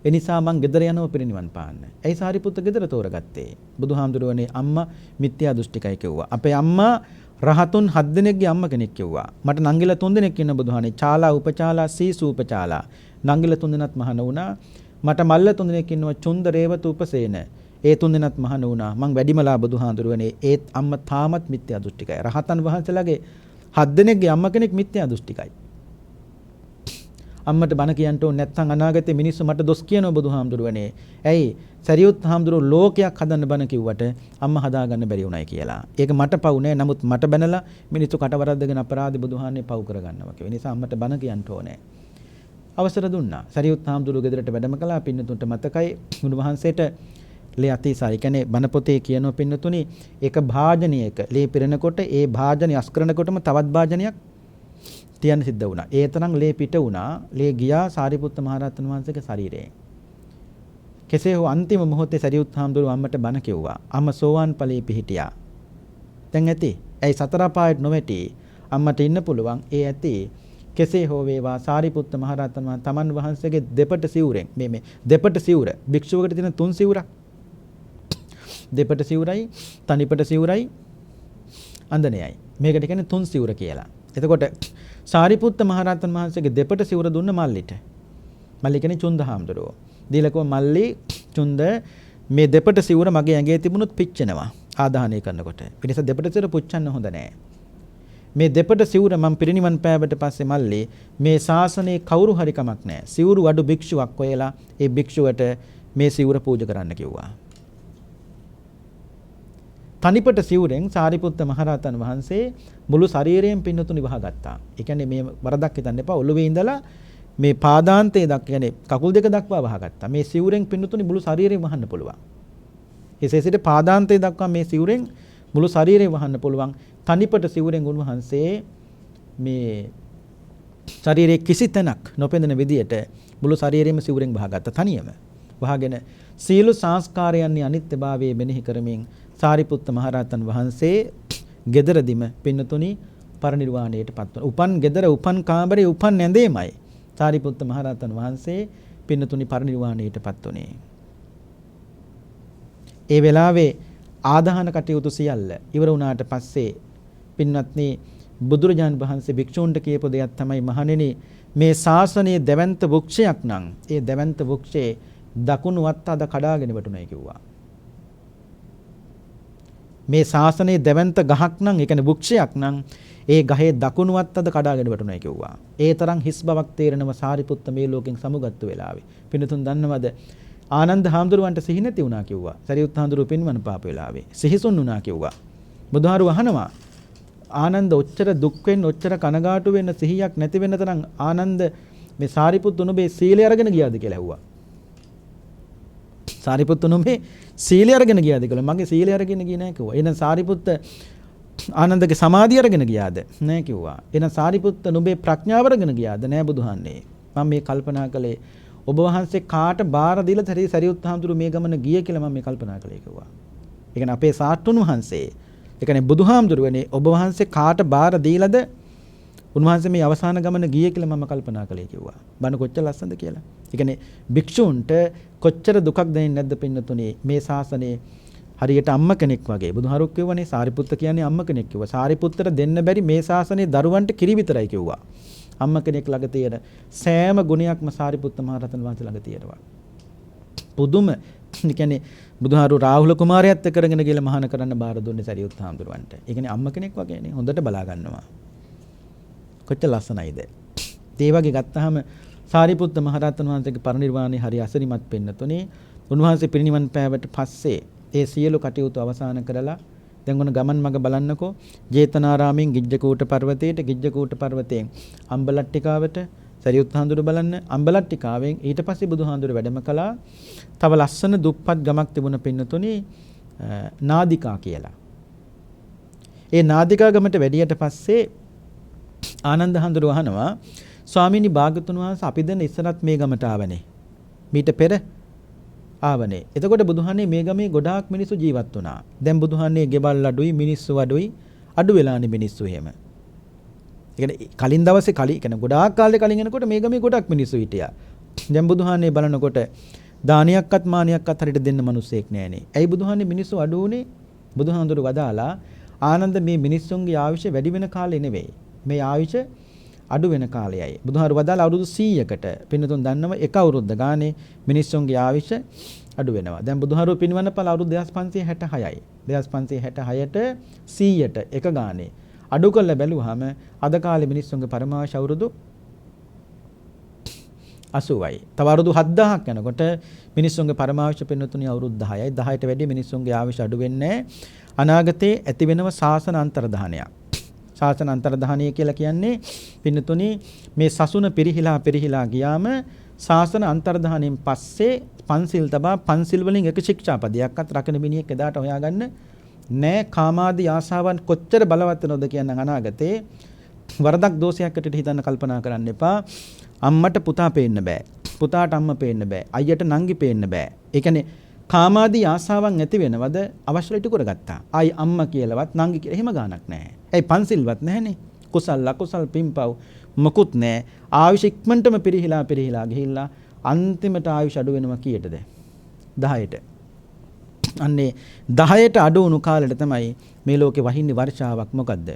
ඒ නිසා මං ගෙදර යනවා පිරිනිවන් පාන්න. ඇයි සාරිපුත්ත ගෙදර තෝරගත්තේ? බුදුහාමුදුරුවනේ අම්මා මිත්‍යා දෘෂ්ටිකයි කිව්වා. අපේ අම්මා රහතුන් 7 දෙනෙක්ගේ අම්ම කෙනෙක් කිව්වා. මට නංගිලා 3 දෙනෙක් ඉන්න බුදුහානේ. චාලා උපචාලා සීසු උපචාලා. නංගිලා 3 දෙනාත් මහණ වුණා. මට මල්ල 3 දෙනෙක් ඉන්නවා චුන්ද රේවත උපසේන. ඒ 3 දෙනාත් මහණ වුණා. මං වැඩිමලා බුදුහාඳුරුවනේ ඒත් අම්මා තාමත් මිත්‍යා දෘෂ්ටිකයි. රහතන් වහන්සේලාගේ 7 දෙනෙක්ගේ අම්ම කෙනෙක් මිත්‍යා දෘෂ්ටිකයි. අම්මට බණ කියන්න ඕනේ නැත්නම් අනාගතේ මිනිස්සු මට දොස් කියනවා බුදුහාමුදුරුවනේ. ඇයි සරියුත් හාමුදුරුවෝ ලෝකයක් හදන්න බණ කිව්වට අම්මා හදාගන්න බැරි වුණයි කියලා. ඒක මට පව් නෑ. නමුත් මට බැනලා මිනිස්සු කටවරද්දගෙන අපරාධි බුදුහාන්නේ පව් කරගන්නවා කියලා. ඒ නිසා අම්මට බණ කියන්න ඕනේ. අවසර දුන්නා. සරියුත් හාමුදුරුවෝ ගෙදරට වැඩම කළා. පින්නතුන්ට මතකයි උන්වහන්සේට ලේ අතිසාරි කියන්නේ බණ පොතේ කියනවා පින්නතුනි ඒක භාජනයක ලේ පිරෙනකොට ඒ භාජනය අස් කරනකොටම තවත් භාජනයක් තියන්න සිද්ධ වුණා. ඒ තරම් ලේ පිට වුණා. ලේ ගියා සාරිපුත්ත මහරහතන් වහන්සේගේ ශරීරයෙන්. කෙසේ හෝ අන්තිම මොහොතේ සරියුත් හාමුදුරුවෝ අම්මට බණ කිව්වා. අම්ම සෝවාන් ඵලයේ පිහිටියා. දැන් ඇති. ඇයි සතර පායට නොවැටි අම්මට ඉන්න පුළුවන්. ඒ ඇති. කෙසේ හෝ වේවා සාරිපුත්ත මහරහතන් වහන්සේ තමන් වහන්සේගේ දෙපට සිවුරෙන් මේ දෙපට සිවුර භික්ෂුවකට තියෙන තුන් සිවුරක්. දෙපට සිවුරයි තනිපට සිවුරයි අන්දනයයි. මේකට කියන්නේ තුන් සිවුර කියලා. එතකොට සාරිපුත්ත මහරහතන් වහන්සේගේ දෙපට සිවුර දුන්න මල්ලිට. මල්ලි කියන්නේ චුන්ද හාමුදුරුවෝ. දීලකව මල්ලි චුන්ද මේ දෙපට සිවුර මගේ ඇඟේ තිබුණොත් පිච්චෙනවා ආදාහනය කරනකොට. ඒ නිසා දෙපට සිවුර පුච්චන්න හොඳ නැහැ. මේ දෙපට සිවුර මම පිරිනිවන් පෑවට පස්සේ මල්ලි මේ ශාසනයේ කවුරු හරි කමක් නැහැ. සිවුරු අඩු භික්ෂුවක් හොයලා ඒ භික්ෂුවට මේ සිවුර පූජා කරන්න කිව්වා. තනිපට සිවුරෙන් සාරිපුත්ත මහරහතන් වහන්සේ මුළු ශරීරයෙන් පින්නතුනි වහගත්තා. ඒ කියන්නේ මේ වරදක් හිතන්න එපා. ඔළුවේ ඉඳලා මේ පාදාන්තයේ දක්වා කියන්නේ කකුල් දෙක දක්වා වහගත්තා. මේ සිවුරෙන් පින්නතුනි මුළු ශරීරයෙන් වහන්න පුළුවන්. එසේ සිට පාදාන්තයේ දක්වා මේ සිවුරෙන් මුළු ශරීරයෙන් වහන්න පුළුවන්. තනිපට සිවුරෙන් උන්වහන්සේ මේ ශරීරයේ කිසි තැනක් නොපෙනෙන විදියට මුළු ශරීරෙම සිවුරෙන් වහගත්තා තනියම. වහගෙන සියලු සංස්කාරයන්ගේ අනිත්‍යභාවය මෙනෙහි කරමින් සාරිපුත්ත මහරහතන් වහන්සේ ගෙදරදිම පින්නතුනි පරිනිර්වාණයටපත් වුණා. උපන් ගෙදර උපන් කාමරේ උපන් ඇඳේමයි සාරිපුත්ත මහරහතන් වහන්සේ පින්නතුනි පරිනිර්වාණයටපත් වුණේ. ඒ වෙලාවේ ආදාහන කටයුතු සියල්ල ඉවර වුණාට පස්සේ පින්වත්නි බුදුරජාණන් වහන්සේ භික්ෂූන්ට කියපු දෙයක් තමයි මහණෙනි මේ ශාසනයේ දැවැන්ත වෘක්ෂයක් නම් ඒ දැවැන්ත වෘක්ෂයේ දකුණු අත් අද කඩාගෙන වටුණයි කිව්වා. මේ ශාසනයේ දැවැන්ත ගහක් නම් ඒ කියන්නේ වෘක්ෂයක් නම් ඒ ගහේ දකුණු අත් අද කඩාගෙන වටුණයි කිව්වා. ඒ තරම් හිස් බවක් තේරෙනව සාරිපුත්ත මේ ලෝකෙන් සමුගත්තු වෙලාවේ. පින්නතුන් දන්නවද ආනන්ද හාමුදුරුවන්ට සිහි නැති වුණා කිව්වා. සරියුත් හාමුදුරුවෝ පින්වන පාප වෙලාවේ සිහිසුන් වුණා කිව්වා. බුදුහාරු අහනවා ආනන්ද ඔච්චර දුක් වෙන්න ඔච්චර කනගාටු වෙන්න සිහියක් නැති වෙන තරම් ආනන්ද මේ සාරිපුත්තු නුඹේ සීලය අරගෙන ගියාද කියලා ඇහුවා. සාරිපුත්තු නුඹේ සීලය අරගෙන ගියාද කියලා. මගේ සීලය අරගෙන ගියේ නැහැ කිව්වා. එහෙනම් සාරිපුත්ත ආනන්දගේ සමාධිය අරගෙන ගියාද නැහැ කිව්වා. එහෙනම් සාරිපුත්ත නුඹේ ප්‍රඥාව අරගෙන ගියාද නැහැ බුදුහාන්නේ. මම මේ කල්පනා කළේ ඔබ වහන්සේ කාට බාර දීලා සරියුත් හාමුදුරුවෝ මේ ගමන ගියේ කියලා මම මේ කල්පනා කළේ කිව්වා. ඒ කියන්නේ අපේ සාස්තුන් වහන්සේ ඒ කියන්නේ බුදුහාමුදුරුවනේ ඔබ වහන්සේ කාට බාර දීලාද උන්වහන්සේ මේ අවසාන ගමන ගියේ කියලා මම කල්පනා කළේ කිව්වා. බණ කොච්චර ලස්සනද කියලා. ඒ කියන්නේ භික්ෂූන්ට කොච්චර දුකක් දැනෙන්නේ නැද්ද පින්නතුනේ මේ ශාසනයේ හරියට අම්ම කෙනෙක් වගේ. බුදුහාරුක් කියවනේ සාරිපුත්ත කියන්නේ අම්ම කෙනෙක් කිව්වා. සාරිපුත්තට දෙන්න බැරි මේ ශාසනයේ දරුවන්ට කිරි විතරයි කිව්වා. අම්ම කෙනෙක් ළඟ තියෙන සෑම ගුණයක්ම සාරිපුත්ත මහ රහතන් වහන්සේ ළඟ තියෙනවා. පුදුම කියන්නේ බුදුහාරු රාහුල කුමාරයාත් එක්ක කරගෙන ගිහලා මහාන කරන්න බාර දුන්නේ සරියුත් හාමුදුරුවන්ට. ඒ කියන්නේ අම්ම කෙනෙක් වගේනේ. හොඳට බලා ගන්නවා. කොච්චර ලස්සනයිද? ඒ වගේ ගත්තාම සාරිපුත්ත මහ රහතන් වහන්සේගේ පරිනිර්වාණය හරි අසිරිමත් වෙන්නතුනේ. උන්වහන්සේ පිරිනිවන් පෑවට පස්සේ ඒ සියලු කටයුතු අවසන් කරලා දැන් ඔන්න ගමන් මඟ බලන්නකෝ ජේතනාරාමයෙන් ගිජ්ජකූට පර්වතයෙන් අම්බලට්ටිකාවට සරියුත් හාමුදුරුවෝ බලන්න අම්බලට්ටිකාවෙන් ඊට පස්සේ බුදුහාමුදුරුවෝ වැඩම කළා. තව ලස්සන දුප්පත් ගමක් තිබුණ පින්නතුනේ නාදිකා කියලා. ඒ නාදිකා ගමට වැඩියට පස්සේ ආනන්ද හාමුදුරුවෝ අහනවා ස්වාමීනි භාග්‍යතුන් වහන්සේ අපි දැන් ඉස්සරත් මේ ගමට ආවනේ. මීට පෙර ආවනේ. එතකොට බුදුහානේ මේ ගමේ ගොඩාක් මිනිස්සු ජීවත් වුණා. දැන් බුදුහානේ ගෙවල් අඩුයි මිනිස්සු අඩුයි අඩු වෙලානේ මිනිස්සු එහෙම. ඒ කියන්නේ කලින් දවසේ කියන්නේ ගොඩාක් කාලේ කලින් එනකොට මේ ගමේ ගොඩක් මිනිස්සු හිටියා. දැන් බුදුහානේ බලනකොට දානියක්වත් මානියක්වත් හරියට දෙන්න මිනිස්සෙක් නැහනේ. ඇයි බුදුහානේ මිනිස්සු අඩු උනේ? බුදුහාඳුරු වදාලා ආනන්ද මේ මිනිස්සුන්ගේ ආයුෂ වැඩි වෙන කාලේ නෙවෙයි. මේ ආයුෂ අඩු වෙන කාලයයි. බුදුහාරු වදාලා අවුරුදු 100කට පින්නතුන් දන්නව එක අවුරුද්ද ගානේ මිනිස්සුන්ගේ ආයුෂ අඩු වෙනවා. දැන් බුදුහාරු පින්වන්න පළ අවුරුදු 2566යි. 2566ට 100ට එක ගානේ අඩු කරලා බැලුවාම අද කාලේ මිනිස්සුන්ගේ පරමාවශ අවුරුදු 80යි. තව අවුරුදු 7000ක් යනකොට මිනිස්සුන්ගේ පරමාවශ පින්නතුණි අවුරුදු 10යි. 10ට වැඩි මිනිස්සුන්ගේ ආයුෂ අඩු වෙන්නේ අනාගතේ ඇති වෙනව ශාසන අන්තර්ධානයක්. ශාසන අන්තර්ධානය කියලා කියන්නේ පින්නතුණි මේ සසුන පිරිහිලා ගියාම ශාසන අන්තර්ධානයෙන් පස්සේ පන්සිල් තබා පන්සිල් වලින් එක ශික්ෂාපදයක්වත් රකින්න මිනිහෙක් එදාට හොයාගන්න නෑ. කාමාදී ආශාවන් කොච්චර බලවත් වෙනවද කියනනම් අනාගතේ වරදක් දෝෂයක්කට හිතන්න කල්පනා කරන්න එපා. අම්මට පුතා පේන්න බෑ. පුතාට අම්ම පේන්න බෑ. අයියට නංගි පේන්න බෑ. ඒ කියන්නේ කාමාදී ආශාවන් ඇති වෙනවද අවශ්‍ය ටික කරගත්තා. ආයි අම්මා කියලාවත් නංගි කියලා එහෙම ගානක් නැහැ. ඒ පන්සිල්වත් නැහනේ. කුසල් අකුසල් පිම්පව් මොකුත් නැහැ. ආයුෂ ඉක්මනටම පිරිහිලා ගිහිල්ලා අන්තිමට ආයුෂ අඩු වෙනවා කීයටද? 10ට. අන්නේ 10ට අඩු වුණු කාලෙට තමයි මේ ලෝකේ වහින්නේ වර්ෂාවක්. මොකද්ද?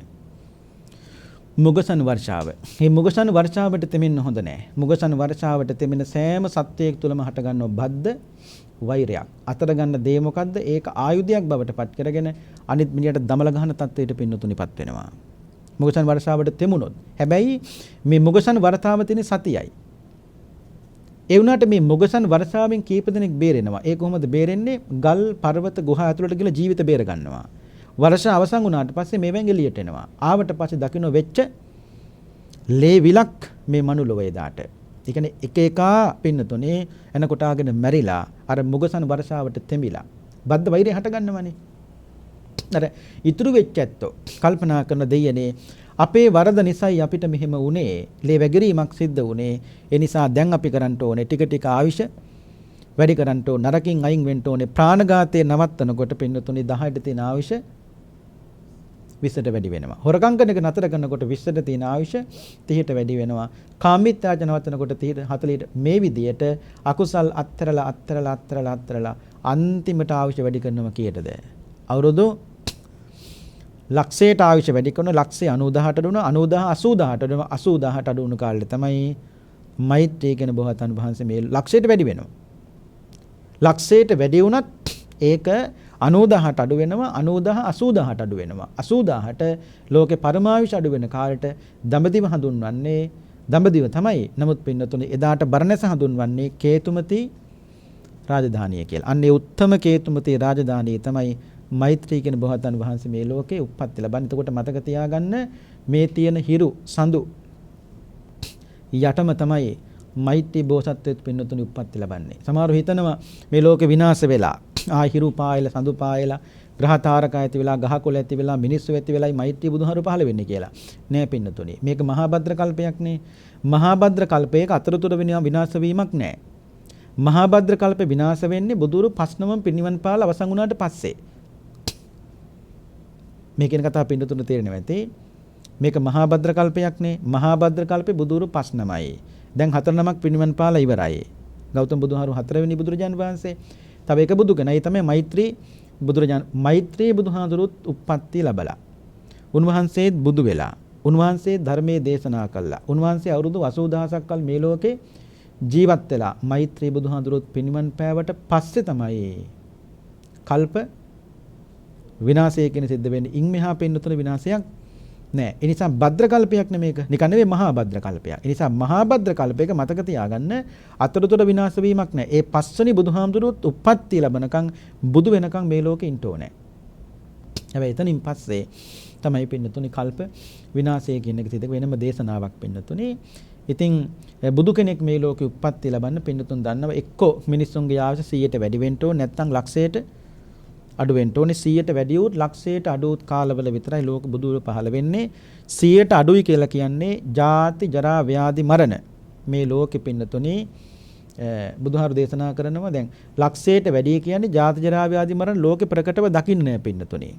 මුගසන් වර්ෂාව. මේ මුගසන් වර්ෂාවට තෙමෙන්න හොඳ නැහැ. මුගසන් වර්ෂාවට තෙමෙන සෑම සත්වයක් තුළම හට ගන්නව බද්ද වෛරයක්. අතර ගන්න දේ මොකද්ද? ඒක ආයුධයක් බවට පත් කරගෙන අනිත් මිනිහට දමල ගහන තත්ත්වයට පින්නතුනිපත් වෙනවා. මුගසන් වර්ෂාවට තෙමුණොත්. හැබැයි මේ මුගසන් වර්ෂාව තියෙන සතියයි. ඒ වුණාට මේ මුගසන් වර්ෂාවෙන් කීප දෙනෙක් බේරෙනවා. ඒ කොහොමද බේරෙන්නේ? ගල් පර්වත ගුහා ඇතුළට ගිහලා ජීවිත බේර ගන්නවා. වර්ෂා අවසන් වුණාට පස්සේ මේවෙන් එළියට එනවා. ආවට පස්සේ දකින්න වෙච්ච ලේ විලක් මේ මනුලොව එදාට. ඒ කියන්නේ එක එකා පින්නතුනේ එන කොටාගෙන මැරිලා අර මුගසන් වර්ෂාවට තෙමිලා බද්ද වෛරය හට ගන්නවනේ. අර ඉතුරු වෙච්ච ඇත්තෝ කල්පනා කරන දෙයනේ අපේ වරද නිසායි අපිට මෙහෙම වුනේ. ලේ වැගිරීමක් සිද්ධ වුනේ. ඒ නිසා දැන් අපි කරන්න ඕනේ ටික ටික ආයුෂ වැඩි කරන්න ඕන නරකින් අයින් වෙන්න ඕනේ ප්‍රාණඝාතයේ නවත්තනකොට පින්නතුනි 10ට තියෙන ආයුෂ 20ට වැඩි වෙනවා. හොරකම් කරන එක නතර කරනකොට 20ට තියෙන ආයුෂ 30ට වැඩි වෙනවා. කාමීත්‍යාච නවත්තනකොට 30ට 40ට මේ විදියට අකුසල් අත්තරලා අන්තිමට ආයුෂ වැඩි කරනවා කීයටද? අවුරුදු ලක්ෂයට ආයුෂ වැඩි කරන ලක්ෂය 90000ට දුන 90000 80000ට අඩු වුණු කාලේ තමයි මෛත්‍රී කියන බෝසතාණන් වහන්සේ මේ ලක්ෂයට වැඩි වෙනවා. ලක්ෂයට වැඩි වුණත් ඒක 90000ට අඩු වෙනවා 90000 80000ට අඩු වෙනවා 80000ට ලෝකේ පරමාවිෂ අඩු වෙන කාලයට දඹදිව හඳුන්වන්නේ දඹදිව තමයි. නමුත් පින්නතුනේ එදාට බරණැස හඳුන්වන්නේ කේතුමති රාජධානිය කියලා. අන්නේ උත්තම කේතුමති රාජධානිය තමයි මෛත්‍රී කියන බෝසතාණන් වහන්සේ මේ ලෝකේ උප්පත්ති ලබන්නේ. එතකොට මතක තියාගන්න මේ තියෙන හිරු සඳු යටම තමයි මෛත්‍රී බෝසත්ත්වයට පින්නතුනි උප්පත්ති ලබන්නේ. සමහරව හිතනවා මේ ලෝකේ විනාශ වෙලා හිරු පායලා සඳු පායලා ග්‍රහ තාරක ඇති වෙලා ගහකොළ ඇති වෙලා මිනිස්සු ඇති වෙලායි මෛත්‍රී බුදුහාරු පහළ වෙන්නේ කියලා. නෑ පින්නතුනි. මේක මහා භද්‍ර කල්පයක් නේ. මහා භද්‍ර කල්පයක අතරතුර විනාශ වීමක් නෑ. මහා භද්‍ර කල්පේ විනාශ වෙන්නේ බුදුරු පස්නම පිරිනිවන් පාල අවසන් වුණාට පස්සේ. මේ කියන කතාව පින්නතුන තේරෙනවා ඇති. මේක මහා භද්‍ර කල්පයක් නේ. මහා භද්‍ර කල්පේ බුදුරු පස්නමයි. දැන් 4 නමක් පිරිනිවන් පාලා ඉවරයි. ගෞතම බුදුහාරු 4 වෙනි බුදුරජාණන් වහන්සේ. තව එක බුදු කෙනයි තමයි මෛත්‍රී බුදුහාඳුරුත් උප්පත්ති ලැබලා. උන්වහන්සේත් බුදු වෙලා. උන්වහන්සේ ධර්මයේ දේශනා කළා. උන්වහන්සේ අවුරුදු 80000ක් කල් මේ ලෝකේ ජීවත් වෙලා මෛත්‍රී බුදුහාඳුරුත් පිරිනිවන් පෑවට පස්සේ තමයි කල්ප විනාශය කියන සිද්ධ වෙන්නේ. ඉන් මෙහා පින්නතුන විනාශයක් නෑ. ඒ නිසා භද්‍ර කල්පයක් නෙමේක. නිකන් නෙවෙයි මහා භද්‍ර කල්පයක්. ඒ නිසා මහා භද්‍ර කල්පයක මතක තියාගන්න අතරතුර විනාශ වීමක් නෑ. ඒ පස්වෙනි බුදුහාමුදුරුවොත් උප්පත්ති ලැබනකම් බුදු වෙනකම් මේ ලෝකෙ ඉන්න ඕනේ. හැබැයි එතනින් පස්සේ තමයි පින්නතුනි කල්ප විනාශය කියන එක සිද්ධ වෙනම දේශනාවක් පින්නතුනි. ඉතින් බුදු කෙනෙක් මේ ලෝකෙ උප්පත්ති ලබන්න පින්නතුන් දන්නවා එක්කෝ මිනිස්සුන්ගේ ආයුෂ 100ට වැඩි වෙන්න ඕනේ නැත්නම් ලක්ෂයට අඩු වෙන්න ඕනේ. 100ට වැඩි වුත් ලක්ෂයට අඩු වුත් කාලවල විතරයි ලෝක බුදුරු පහළ වෙන්නේ. 100ට අඩුයි කියලා කියන්නේ ජාති ජරා ව්‍යාධි මරණ මේ ලෝකෙ පින්නතුනි බුදුහාරු දේශනා කරනවා. දැන් ලක්ෂයට වැඩි කියන්නේ ජාති ජරා ව්‍යාධි මරණ ලෝකෙ ප්‍රකටව දකින්නේ නැහැ පින්නතුනි.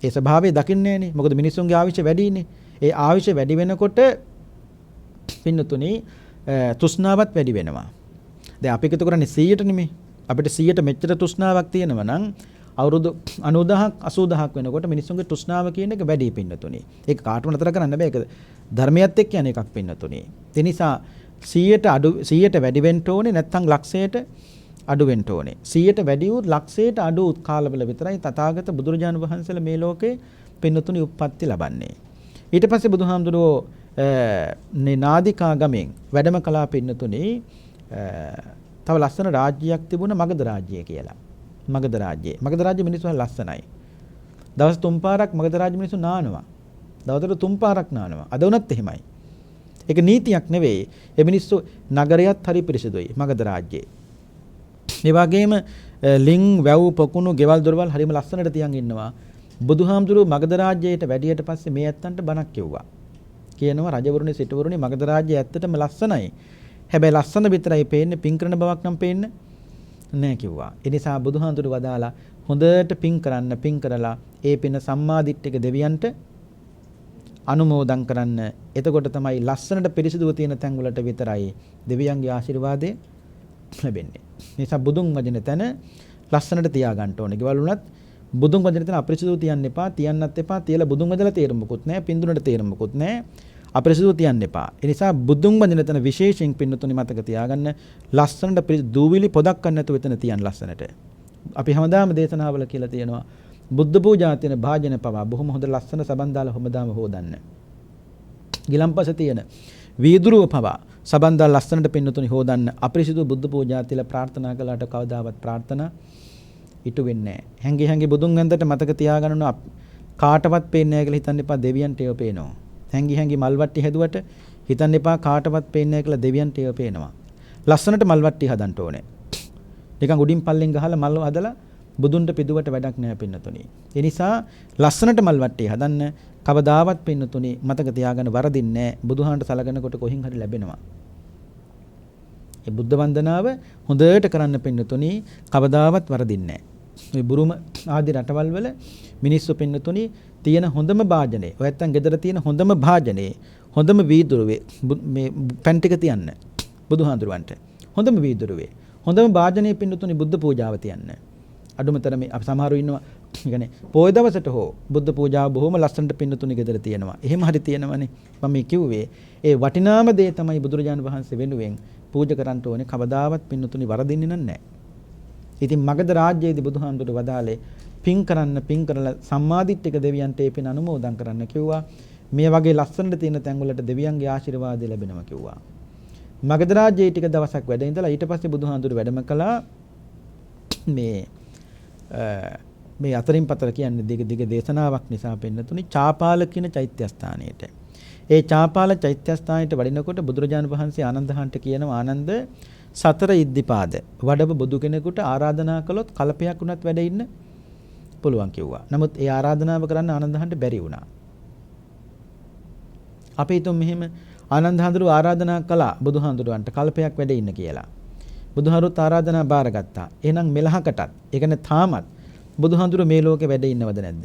ඒ ස්වභාවය දකින්නේ නැහනේ. මොකද මිනිස්සුන්ගේ ආයුෂ වැඩිනේ. ඒ ආයුෂ වැඩි වෙනකොට පින්නතුනි තෘෂ්ණාවත් වැඩි වෙනවා. දැන් අපි එකතු කරන්නේ 100ට නෙමෙයි. අපිට 100ට මෙච්චර තෘෂ්ණාවක් තියෙනවා නම් අවුරුදු 90000ක් 80000ක් වෙනකොට මිනිස්සුන්ගේ තෘෂ්ණාව කියන එක වැඩි පින්නතුනි. ඒක කාටවත් නතර කරන්න බෑ. ඒක ධර්මයත් එක්ක යන එකක් පින්නතුනි. ඒ නිසා 100ට වැඩි වෙන්න ඕනේ නැත්නම් ලක්ෂයට අඩු වෙන්න ඕනේ. 100ට වැඩි වූ ලක්ෂයට අඩු වූ කාලවල විතරයි තථාගත බුදුරජාණන් වහන්සේලා මේ ලෝකේ පින්නතුනි උප්පත්ති ලබන්නේ. ඊට පස්සේ බුදුහාමුදුරුවෝ නාදිකා ගමෙන් වැඩම කළා පින්නතුනි. තව ලස්සන රාජ්‍යයක් තිබුණා මගධ රාජ්‍යය කියලා. මගධ රාජ්‍යය. මගධ රාජ්‍ය මිනිස්සු ලස්සනයි. දවස් 3 පාරක් මගධ රාජ්‍ය මිනිස්සු නානවා. දවසට 3 පාරක් නානවා. අද වුණත් එහෙමයි. ඒක නීතියක් නෙවෙයි. ඒ මිනිස්සු නගරයත් හරි පිරිසිදුයි මගධ රාජ්‍යයේ. ඒ වගේම ලිං වැව් පොකුණු ගෙවල් දොරවල් හරිම ලස්සනට තියන් ඉන්නවා. බුදුහාමුදුරුවෝ මගධ රාජ්‍යයට වැඩියට පස්සේ මේ ඇත්තන්ට බණක් කිව්වා. කියනවා රජවරුනි සිටවරුනි මගධ රාජ්‍යය ඇත්තටම ලස්සනයි. හැබැයි ලස්සන විතරයි පේන්නේ පින් කරන බවක් නම් පේන්නේ නැහැ කිව්වා. ඒ නිසා බුදුහාඳුරු වදාලා හොඳට පින් කරන්න පින් කරලා ඒ පින සම්මාදිට්ඨික දෙවියන්ට අනුමෝදන් කරන්න. එතකොට තමයි ලස්සනට පිරිසිදුව තියෙන තැන් වලට විතරයි දෙවියන්ගේ ආශිර්වාදය ලැබෙන්නේ. නිසා බුදුන් වදින තැන ලස්සනට තියාගන්න ඕනේ. ගෙවල් වුණත් බුදුන් වදින තැන අපිරිසිදුව තියන්න එපා. තියන්නත් එපා. තියලා බුදුන් වදලා තේරුමකුත් නැහැ. පින්දුනට තේරුමකුත් නැහැ. අපිරිසිදුව තියන්න එපා. ඒ නිසා බුදුන් වදින තැන විශේෂයෙන් පින්නතුනි මතක තියාගන්න ලස්සනට දූවිලි පොදක් ගන්න නැතුව එතන තියන්න ලස්සනට. අපි හැමදාම දේශනාවල කියලා තියෙනවා බුද්ධ පූජා තියෙන භාජන පවා බොහොම හොඳ ලස්සන සබන් දාලා හැමදාම හොදන්න. ගිලම්පස තියෙන වීදුරුව පවා සබන් දාලා ලස්සනට පින්නතුනි හොදන්න. අපිරිසිදුව බුද්ධ පූජා තියලා ප්‍රාර්ථනා කළාට කවදාවත් ප්‍රාර්ථනා ඉටු වෙන්නේ නැහැ. හැංගි හැංගි බුදුන් වැඳට මතක තියාගන්න කාටවත් පේන්නේ නැහැ කියලා හිතන්න එපා. දෙවියන්ට ඒව පේනවා. හැංගි හැංගි මල්වට්ටි හැදුවට හිතන්න එපා කාටවත් පේන්නේ නැහැ කියලා දෙවියන්ට ඒව පේනවා. ලස්සනට මල්වට්ටි හදන්න ඕනේ. නිකන් උඩින් පල්ලෙන් ගහලා මල් හදලා බුදුන්ට පිදුවට වැඩක් නැහැ පින්නතුනි. ඒ නිසා ලස්සනට මල්වට්ටි හදන්න කවදාවත් පින්නතුනි මතක තියාගන්න වරදින්නේ නැහැ. බුදුහාන්ට සලකනකොට කොහින් හරි ලැබෙනවා. ඒ බුද්ධ වන්දනාව හොඳට කරන්න පින්නතුනි කවදාවත් වරදින්නේ නැහැ. මේ බුරුම ආදී රටවල් වල මිනිස්සු පින්නතුනි තියෙන හොඳම භාජනේ. ඔය නැත්තම් ගෙදර තියෙන හොඳම භාජනේ, හොඳම වීදුරුවේ මේ පැන් ටික තියන්න. බුදුහාඳුරවන්ට. හොඳම වීදුරුවේ. හොඳම භාජනේ පින්නතුනි බුද්ධ පූජාව තියන්න. අඩුමතර මේ අපි සමහරව ඉන්නවා يعني පොය දවසට හෝ බුද්ධ පූජාව බොහොම ලස්සනට පින්නතුනි ගෙදර තියෙනවා. එහෙම හරි තියෙනවනේ. මම මේ කිව්වේ ඒ වටිනාම දේ තමයි බුදුරජාණන් වහන්සේ වෙනුවෙන් පූජා කරන්න ඕනේ. කවදාවත් පින්නතුනි වරදින්නේ නැහැ. ඉතින් මගධ රාජ්‍යයේදී බුදුහාමුදුරු වදාලේ පින් කරන්න පින් කරලා සම්මාදිට්ඨික දෙවියන්ට ඒ පින් අනුමෝදන් කරන්න කිව්වා. මේ වගේ ලස්සනට තියෙන තැන් වලට දෙවියන්ගේ ආශිර්වාදය ලැබෙනවා කිව්වා. මගධ රාජ්‍යයේ ටික දවසක් වැඩ ඉඳලා ඊට පස්සේ බුදුහාමුදුරු වැඩම කළා මේ අතරින් පතර කියන්නේ දිග දේශනාවක් නිසා පෙන්නතුනි චාපාල කියන චෛත්‍යස්ථානයට. ඒ චාපාල චෛත්‍යස්ථානයට වඩිනකොට බුදුරජාණන් වහන්සේ ආනන්දහන්ට කියනවා ආනන්ද සතර ඉද්ධිපාද වඩව බුදු කෙනෙකුට ආරාධනා කළොත් කල්පයක් වුණත් වැඩ ඉන්න පුළුවන් කිව්වා. නමුත් ඒ ආරාධනාව කරන්න ආනන්දහන්ට බැරි වුණා. අපි හිතමු මෙහෙම ආනන්දහන්තුරු ආරාධනා කළා බුදුහාඳුරන්ට කල්පයක් වැඩ ඉන්න කියලා. බුදුහාරුත් ආරාධනා බාරගත්තා. එහෙනම් මෙලහකටත් ඒ කියන්නේ තාමත් බුදුහාඳුර මේ ලෝකේ වැඩ ඉන්නවද නැද්ද?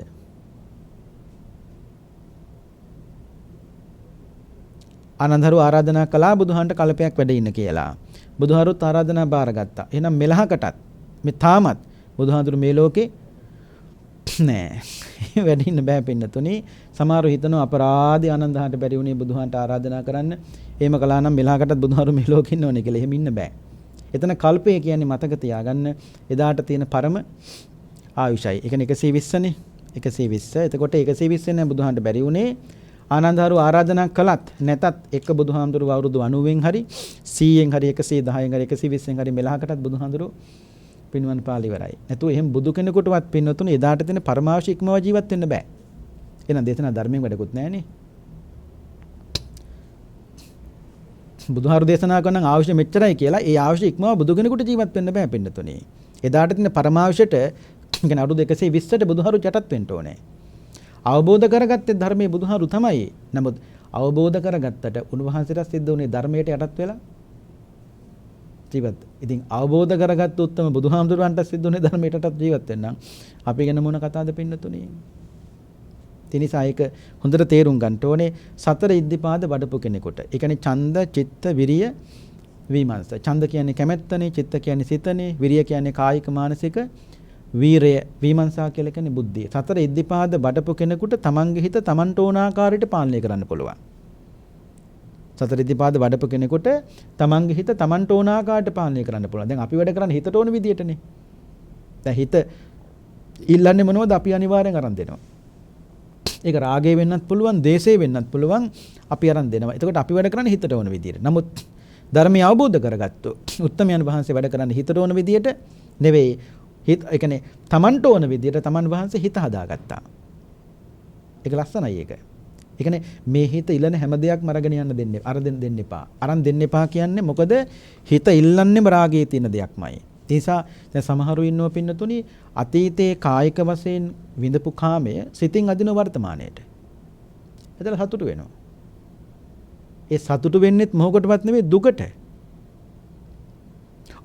ආනන්දහරු ආරාධනා කළා බුදුහන්ට කල්පයක් වැඩ ඉන්න කියලා. බුදුහාරුත් ආරාධනා බාරගත්තා. එහෙනම් මෙලහකටත් මේ තාමත් බුදුහාඳුර මේ ලෝකේ නෑ. වැඩ ඉන්න බෑ පින්නතුනි. සමහරව හිතනවා අපරාධي ආනන්දහට බැරි වුණේ බුදුහන්ට ආරාධනා කරන්න. එහෙම කළා නම් මෙලහකටත් බුදුහාරු මේ ලෝකේ ඉන්නවනේ කියලා. එහෙම ඉන්න බෑ. එතන කල්පය කියන්නේ මතක තියාගන්න එදාට තියෙන පරම ආයුෂයි. ඒ කියන්නේ 120 නේ. 120. එතකොට 120 නේ බුදුහන්ට බැරි වුණේ. ආනන්දහරු ආරාධනා කළත් නැතත් එක බුදුහාමුදුරු අවුරුදු 90න් හරි 100න් හරි 110න් හරි 120න් හරි මෙලහකටත් බුදුහාමුදුරු පින්වන් පාළි ඉවරයි. නැතුව එහෙම බුදු කෙනෙකුටවත් පින්වතුනි එදාට තියෙන පරමාවශ ඉක්මව ජීවත් වෙන්න බෑ. එහෙනම් දේශනා ධර්මයෙන් වැඩකුත් නැහනේ. බුදුහාරු දේශනා කරන අවශ්‍ය මෙච්චරයි කියලා ඒ අවශ්‍ය ඉක්මව බුදු කෙනෙකුට ජීවත් වෙන්න බෑ පින්වතුනි. එදාට තියෙන පරමාවශයට කියන්නේ අවුරුදු 120ට බුදුහාරු යටත් වෙන්න ඕනේ. අවබෝධ කරගත්තේ ධර්මයේ බුදුහාරු තමයි. නමුත් අවබෝධ කරගත්තට උන්වහන්සේට සිද්ධ වුණේ ධර්මයට යටත් වෙලා ජීවත්. ඉතින් අවබෝධ කරගත්ත උත්තම බුදුහාමුදුරන්ට සිද්ධ වුණේ ධර්මයට යටත් ජීවත් වෙන්න. අපි ගැන මොන කතාවද පින්නතුනේ? තිනිසා ඒක හොඳට තේරුම් ගන්න ඕනේ. සතර ඉද්ධිපාද වඩපු කෙනෙකුට. ඒ කියන්නේ ඡන්ද, චිත්ත, විරිය, විමර්ශ. ඡන්ද කියන්නේ කැමැත්තනේ, චිත්ත කියන්නේ සිතනේ, විරිය කියන්නේ කායික මානසික, වීරය, විමර්ශා කියලා කියන්නේ බුද්ධිය. සතර ඉද්ධිපාද වඩපු කෙනෙකුට තමන්ගේ හිත තමන්ට ඕන ආකාරයට පාලනය කරන්න පුළුවන්. සතර ඉද්ධිපාද වඩපු කෙනෙකුට තමන්ගේ හිත තමන්ට ඕන ආකාරයට පාලනය කරන්න පුළුවන්. දැන් අපි වැඩ කරන්නේ හිතට ඕන විදියටනේ. දැන් හිත ඉල්ලන්නේ මොනවද? අපි අනිවාර්යෙන් අරන් දෙනවා. ඒක රාගය වෙන්නත් පුළුවන්, දේශය වෙන්නත් පුළුවන්. අපි අරන් දෙනවා. එතකොට අපි වැඩ කරන්නේ හිතට ඕන විදියට. නමුත් ධර්මය අවබෝධ කරගත්තොත් උත්තමයන් වහන්සේ වැඩ කරන්නේ හිතට ඕන විදියට නෙවෙයි. හිත ඒ කියන්නේ තමන්ට ඕන විදියට තමන් වහන්සේ හිත හදාගත්තා. ඒක ලස්සනයි ඒක. ඒ කියන්නේ මේ හිත ඉල්ලන හැම දෙයක්ම අරගෙන යන්න දෙන්නේ. දෙන්න එපා. අරන් දෙන්න එපා කියන්නේ මොකද? හිත ඉල්ලන්නේම රාගයේ තියෙන දෙයක්මයි. ඒ නිසා දැන් සමහරු ඉන්නව පින්නතුනි අතීතයේ කායික වශයෙන් විඳපු කාමය සිතින් අදින වර්තමානයට. එතන සතුටු වෙනවා. ඒ සතුටු වෙන්නෙත් මොහොකටවත් නෙවෙයි දුකට.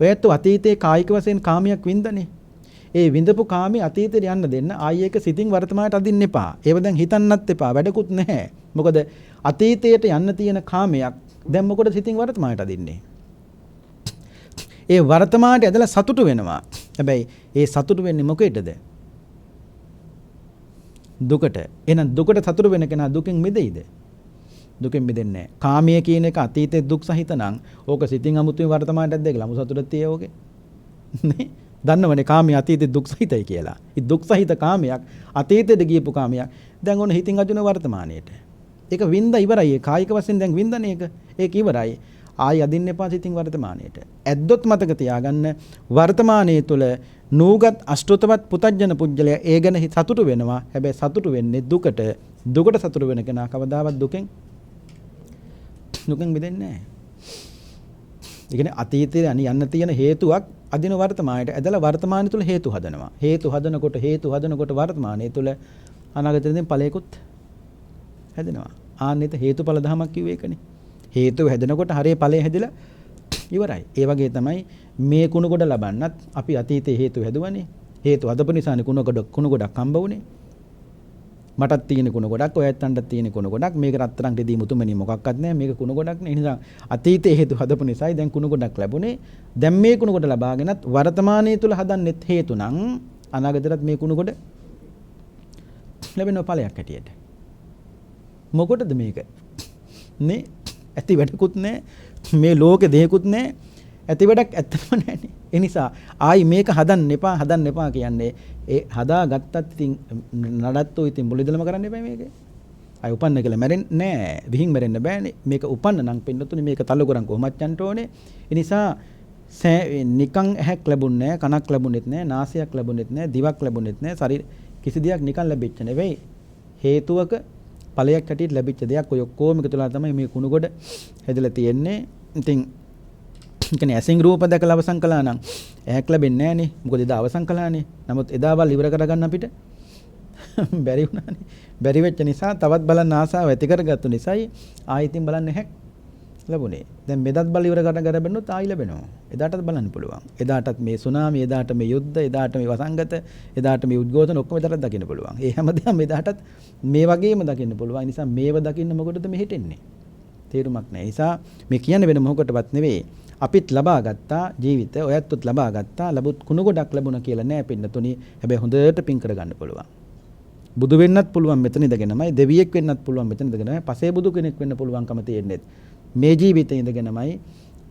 ඔයත් අතීතයේ කායික වශයෙන් කාමයක් වින්දනේ. ඒ විඳපු කාමයේ අතීතයට යන්න දෙන්න. ආයි ඒක සිතින් වර්තමානයට අදින්න එපා. ඒව දැන් හිතන්නත් එපා. වැඩකුත් නැහැ. මොකද අතීතයට යන්න තියෙන කාමයක් දැන් මොකද සිතින් වර්තමානයට අදින්නේ? ඒ වර්තමානයට ඇදලා සතුටු වෙනවා. හැබැයි ඒ සතුටු වෙන්නේ මොකේදද? දුකට. එහෙනම් දුකට සතුටු වෙන කෙනා දුකෙන් මිදෙයිද? දුකෙන් මිදෙන්නේ නැහැ. කාමයේ කියන එක අතීතයේ දුක් සහිත නම් ඕක සිතින් අමුතුවෙන් වර්තමානයට ඇද්දේක ලමු සතුටක් තියේ ඕකේ. නේ? දන්නවනේ කාමයේ අතීතයේ දුක් සහිතයි කියලා. ඒ දුක් සහිත කාමයක් අතීතයට ගියපු කාමයක් දැන් ඔන්න හිතින් අජුන වර්තමානයට. ඒක වින්ද ඉවරයි. ඒ කායික වශයෙන් දැන් වින්දනේ ඒක. ඒක ඉවරයි. ආයි අදින්න එපා සිතින් වර්තමානයට. ඇද්දොත් මතක තියාගන්න වර්තමානයේ තුල නූගත් අෂ්ටෝතවත් පුතඥන පුජ්‍යලයා ඒ ගැන සතුටු වෙනවා. හැබැයි සතුටු වෙන්නේ දුකට. දුකට සතුටු වෙන කෙනා කවදාවත් දුකෙන් මිදෙන්නේ නැහැ. ඒ කියන්නේ අතීතයේ යන්න තියෙන හේතුවක් අදින වර්තමානයට ඇදලා වර්තමානය තුල හේතු හදනවා. හේතු හදනකොට වර්තමානයේ තුල අනාගතයේදී ඵලයකුත් හැදෙනවා. ආන්නිත හේතුඵල ධමයක් කිව්වේ ඒකනේ. හේතුව හැදෙනකොට හරිය ඵලය හැදිලා ඉවරයි. ඒ වගේ තමයි මේ කුණු ගොඩ ලබන්නත් අපි අතීතයේ හේතු හැදුවනේ. හේතු හදපු නිසානේ කුණු ගොඩක් හම්බ වුනේ. මටත් තියෙන කුණු ගොඩක්, ඔයයන්ටත් තියෙන කුණු ගොඩක්. මේක රත්තරන් රෙදි මුතුමනි මොකක්වත් නැහැ. මේක කුණු ගොඩක් නේ. ඒ නිසා අතීතයේ හේතු හදපු නිසායි දැන් කුණු ගොඩක් ලැබුණේ. දැන් මේ කුණු ගොඩ ලබාගෙනත් වර්තමානයේ තුල හදන්නෙත් හේතු නම් අනාගතයටත් මේ කුණු ගොඩ ලැබෙන ඵලයක් හැටියට. මොකටද මේක? නේ ඇති වැඩකුත් නැහැ. මේ ලෝකේ දෙයක්කුත් නැහැ. ඇති වැඩක් ඇත්තම නැහැනේ. ඒ නිසා ආයි මේක හදන්න එපා කියන්නේ ඒ හදාගත්තත් ඉතින් නඩත්තු ඉතින් මුලින්දලම කරන්න එපා මේක. ආයි උපන්න කියලා මැරෙන්නේ නැහැ. විහිං මැරෙන්න බෑනේ. මේක උපන්න නම් පින්නතුනේ මේක තල්ලු කරන් කොහොමත් යන්න ඕනේ. ඒ නිසා නිකන් ඇහැක් ලැබුණේ නැහැ, කනක් ලැබුණෙත් නැහැ, නාසයක් ලැබුණෙත් නැහැ, දිවක් ලැබුණෙත් නැහැ. ශරීර කිසි දෙයක් නිකන් ලැබෙච්ච නෙවෙයි. හේතුවක ඵලයක් හැටියට ලැබිච්ච දෙයක්. ඔය ඔක්කොම එකතු වෙලා තමයි මේ කුණු ගොඩ හැදලා තියෙන්නේ. ඉතින් කියන්නේ ඇසින් රූප දැකලා අවසන් කළා නම් ඇහැක් ලැබෙන්නේ නැහනේ. මොකද එදා අවසන් කළානේ. නමුත් එදාවල් ඉවර කරගන්න අපිට බැරි වුණානේ. බැරි වෙච්ච නිසා තවත් බලන්න ආසාව ඇති කරගත්තු නිසායි ආයෙත් බලන්න ඇහැක් ලැබුණේ. දැන් මෙදත් බල ඉවර කරන කරබැන්නොත් ආයෙ ලැබෙනවා. එදාටත් බලන්න පුළුවන්. එදාටත් මේ සුනාමි, එදාට මේ යුද්ධ, එදාට මේ වසංගත, එදාට මේ උද්ඝෝෂණ ඔක්කොම එදාටත් දකින්න පුළුවන්. ඒ හැමදේම එදාටත් මේ වගේම දකින්න පුළුවන්. ඒ නිසා මේව දකින්න මොකටද මේ හිටෙන්නේ? තේරුමක් නැහැ. ඒ නිසා මේ කියන්නේ වෙන මොකකටවත් නෙවෙයි. අපිත් ලබා ගත්තා ජීවිතය, ඔයත්ත් ලබා ගත්තා, ලැබුත් කුණු ගොඩක් ලැබුණා කියලා නෑ පින්නතුනි. හැබැයි හොඳට පින් කරගන්න පුළුවන්. බුදු වෙන්නත් පුළුවන් මෙතන ඉඳගෙනමයි, දෙවියෙක් වෙන්නත් පුළුවන් මෙතන ඉඳගෙනමයි, පසේ බුදු කෙනෙක් වෙන්න පුළුවන්කම තියෙන්නේ. මේ ජීවිතේ ඉඳගෙනමයි,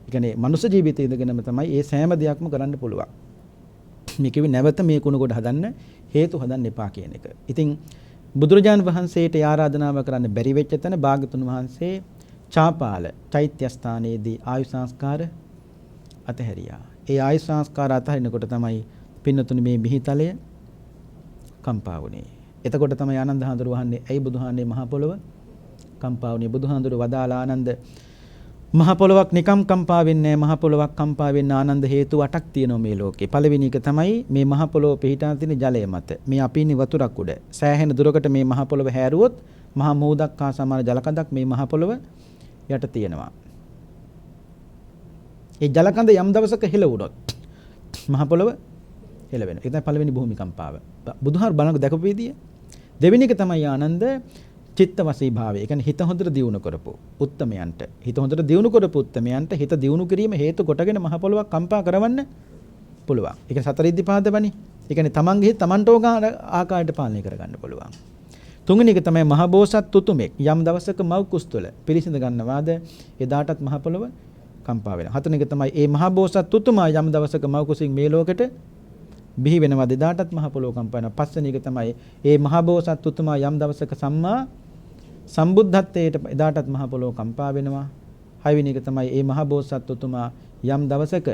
ඒ කියන්නේ මනුෂ්‍ය ජීවිතේ ඉඳගෙනම තමයි මේ සෑම දෙයක්ම කරන්න පුළුවන්. මේ කිවි නැවත මේ කුණු ගොඩ හදන්න හේතු හදන්න එපා කියන එක. ඉතින් බුදුරජාන් වහන්සේට ආරාධනාව කරන්න බැරි වෙච්ච තැන භාග්‍යතුන් වහන්සේ චාපාල චෛත්‍ය ස්ථානයේදී ආයු සංස්කාර අතහැරියා. ඒ ආයු සංස්කාර අතහරිනකොට තමයි පින්නතුනි මේ මිහිතලය කම්පා වුණේ. එතකොට තමයි ආනන්ද හාමුදුරුව වහන්නේ ඇයි බුදුහාන්නේ මහ පොළව කම්පා වුණේ? බුදුහාමුදුරුව වදාලා ආනන්ද මහ පොළවක් නිකම් කම්පා වෙන්නේ නැහැ. මහ පොළවක් කම්පා වෙන්න ආනන්ද හේතු 8ක් තියෙනවා මේ ලෝකේ. පළවෙනි එක තමයි මේ මහ පොළව පිහිටා තියෙන ජලය මත. මේ අපි ඉන්නේ වතුරක් උඩ. සෑහෙන දුරකට මේ මහ පොළව හැරුවොත් මහ මෝදක් හා සමාන ජලකඳක් මේ මහ පොළව යට තියෙනවා. ඒ ජලකඳ යම් දවසක හෙළ වුණොත් මහ පොළව හෙළ වෙනවා. ඒක තමයි පළවෙනි භූමිකම්පාව. බුදුහාර බලනක දැකපු විදිය. දෙවෙනි එක තමයි ආනන්ද චිත්ත වශී භාවය. ඒ කියන්නේ හිත හොඳට දියුණු කරපු උත්තමයන්ට. හිත හොඳට දියුණු කරපු උත්තමයන්ට හිත දියුණු කිරීම හේතු කොටගෙන මහ පොළොවක් කම්පා කරවන්න පුළුවන්. ඒක සතර ඉද්ධිපාදවනි. ඒ කියන්නේ තමන්ගේ හිත තමන්ට ඕන ආකාරයට පාලනය කරගන්න පුළුවන්. තුන්වෙනි එක තමයි මහ බෝසත් උතුමෙක් යම් දවසක මව් කුස් තුළ පිරිසිඳ ගන්නවාද එදාටත් මහ පොළොව කම්පා වෙනවා. හතරවෙනි එක තමයි මේ මහ බෝසත් උතුමා යම් දවසක මව් කුසින් මේ ලෝකෙට බිහි වෙනවාද එදාටත් මහ පොළොව කම්පා වෙනවා. පස්වෙනි එක තමයි මේ මහ බෝසත් උතුමා යම් දවසක සම්මා සම්බුද්ධත්වයට එදාටත් මහ පොළොව කම්පා වෙනවා. හයවෙනි එක තමයි මේ මහ බෝසත් උතුමා යම් දවසක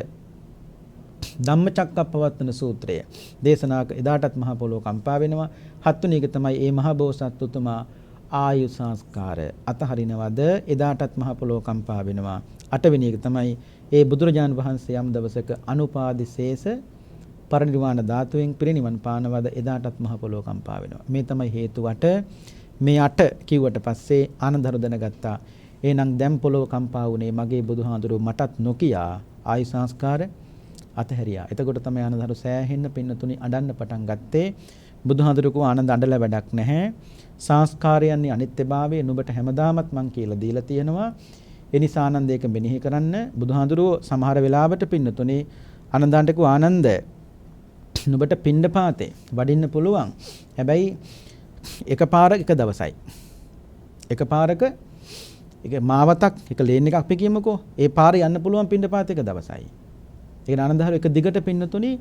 ධම්මචක්කප්පවත්තන සූත්‍රය දේශනා එදාටත් මහ පොළොව කම්පා වෙනවා. හත්වෙනි එක තමයි මේ මහ බෝසත් උතුමා ආයු සංස්කාර අතහරිනවද එදාටත් මහ පොළොව කම්පා වෙනවා. අටවෙනි එක තමයි මේ බුදුරජාන් වහන්සේ යම් දවසක අනුපාදිශේෂ පරිනිර්වාණ ධාතුවෙන් පිරිනිවන් පානවද එදාටත් මහ පොළොව කම්පා වෙනවා. මේ තමයි හේතු 8. මේ 8 කිව්වට පස්සේ ආනන්දරු දැනගත්තා. එහෙනම් දැන් පොළොව කම්පා වුණේ මගේ බුදුහාඳුරු මටත් නොකියා ආයු සංස්කාර අතහැරියා. එතකොට තමයි ආනන්දරු සෑහෙන්න පින්නතුනි අඬන්න පටන් ගත්තේ. බුදුහාඳුරු කෝ ආනන්ද අඬලා වැඩක් නැහැ. සංස්කාරයන්ගේ අනිත්‍යභාවය නුඹට හැමදාමත් මං කියලා දීලා තියෙනවා. ඒ නිසා ආනන්ද ඒක මෙනෙහි කරන්න. බුදුහාඳුරු සමහර වෙලාවට පින්නතුනි ආනන්දන්ට කෝ ආනන්ද නුඹට පිණ්ඩපාතේ වඩින්න පුළුවන්. හැබැයි එකපාරක එක දවසයි. එකපාරක ඒක මාවතක් එක ලේන් එකක් අපි කියමුකෝ. ඒ පාරේ යන්න පුළුවන් පිණ්ඩපාත එක දවසයි. ඒක ආනන්දහරු එක දිගට පින්නතුනි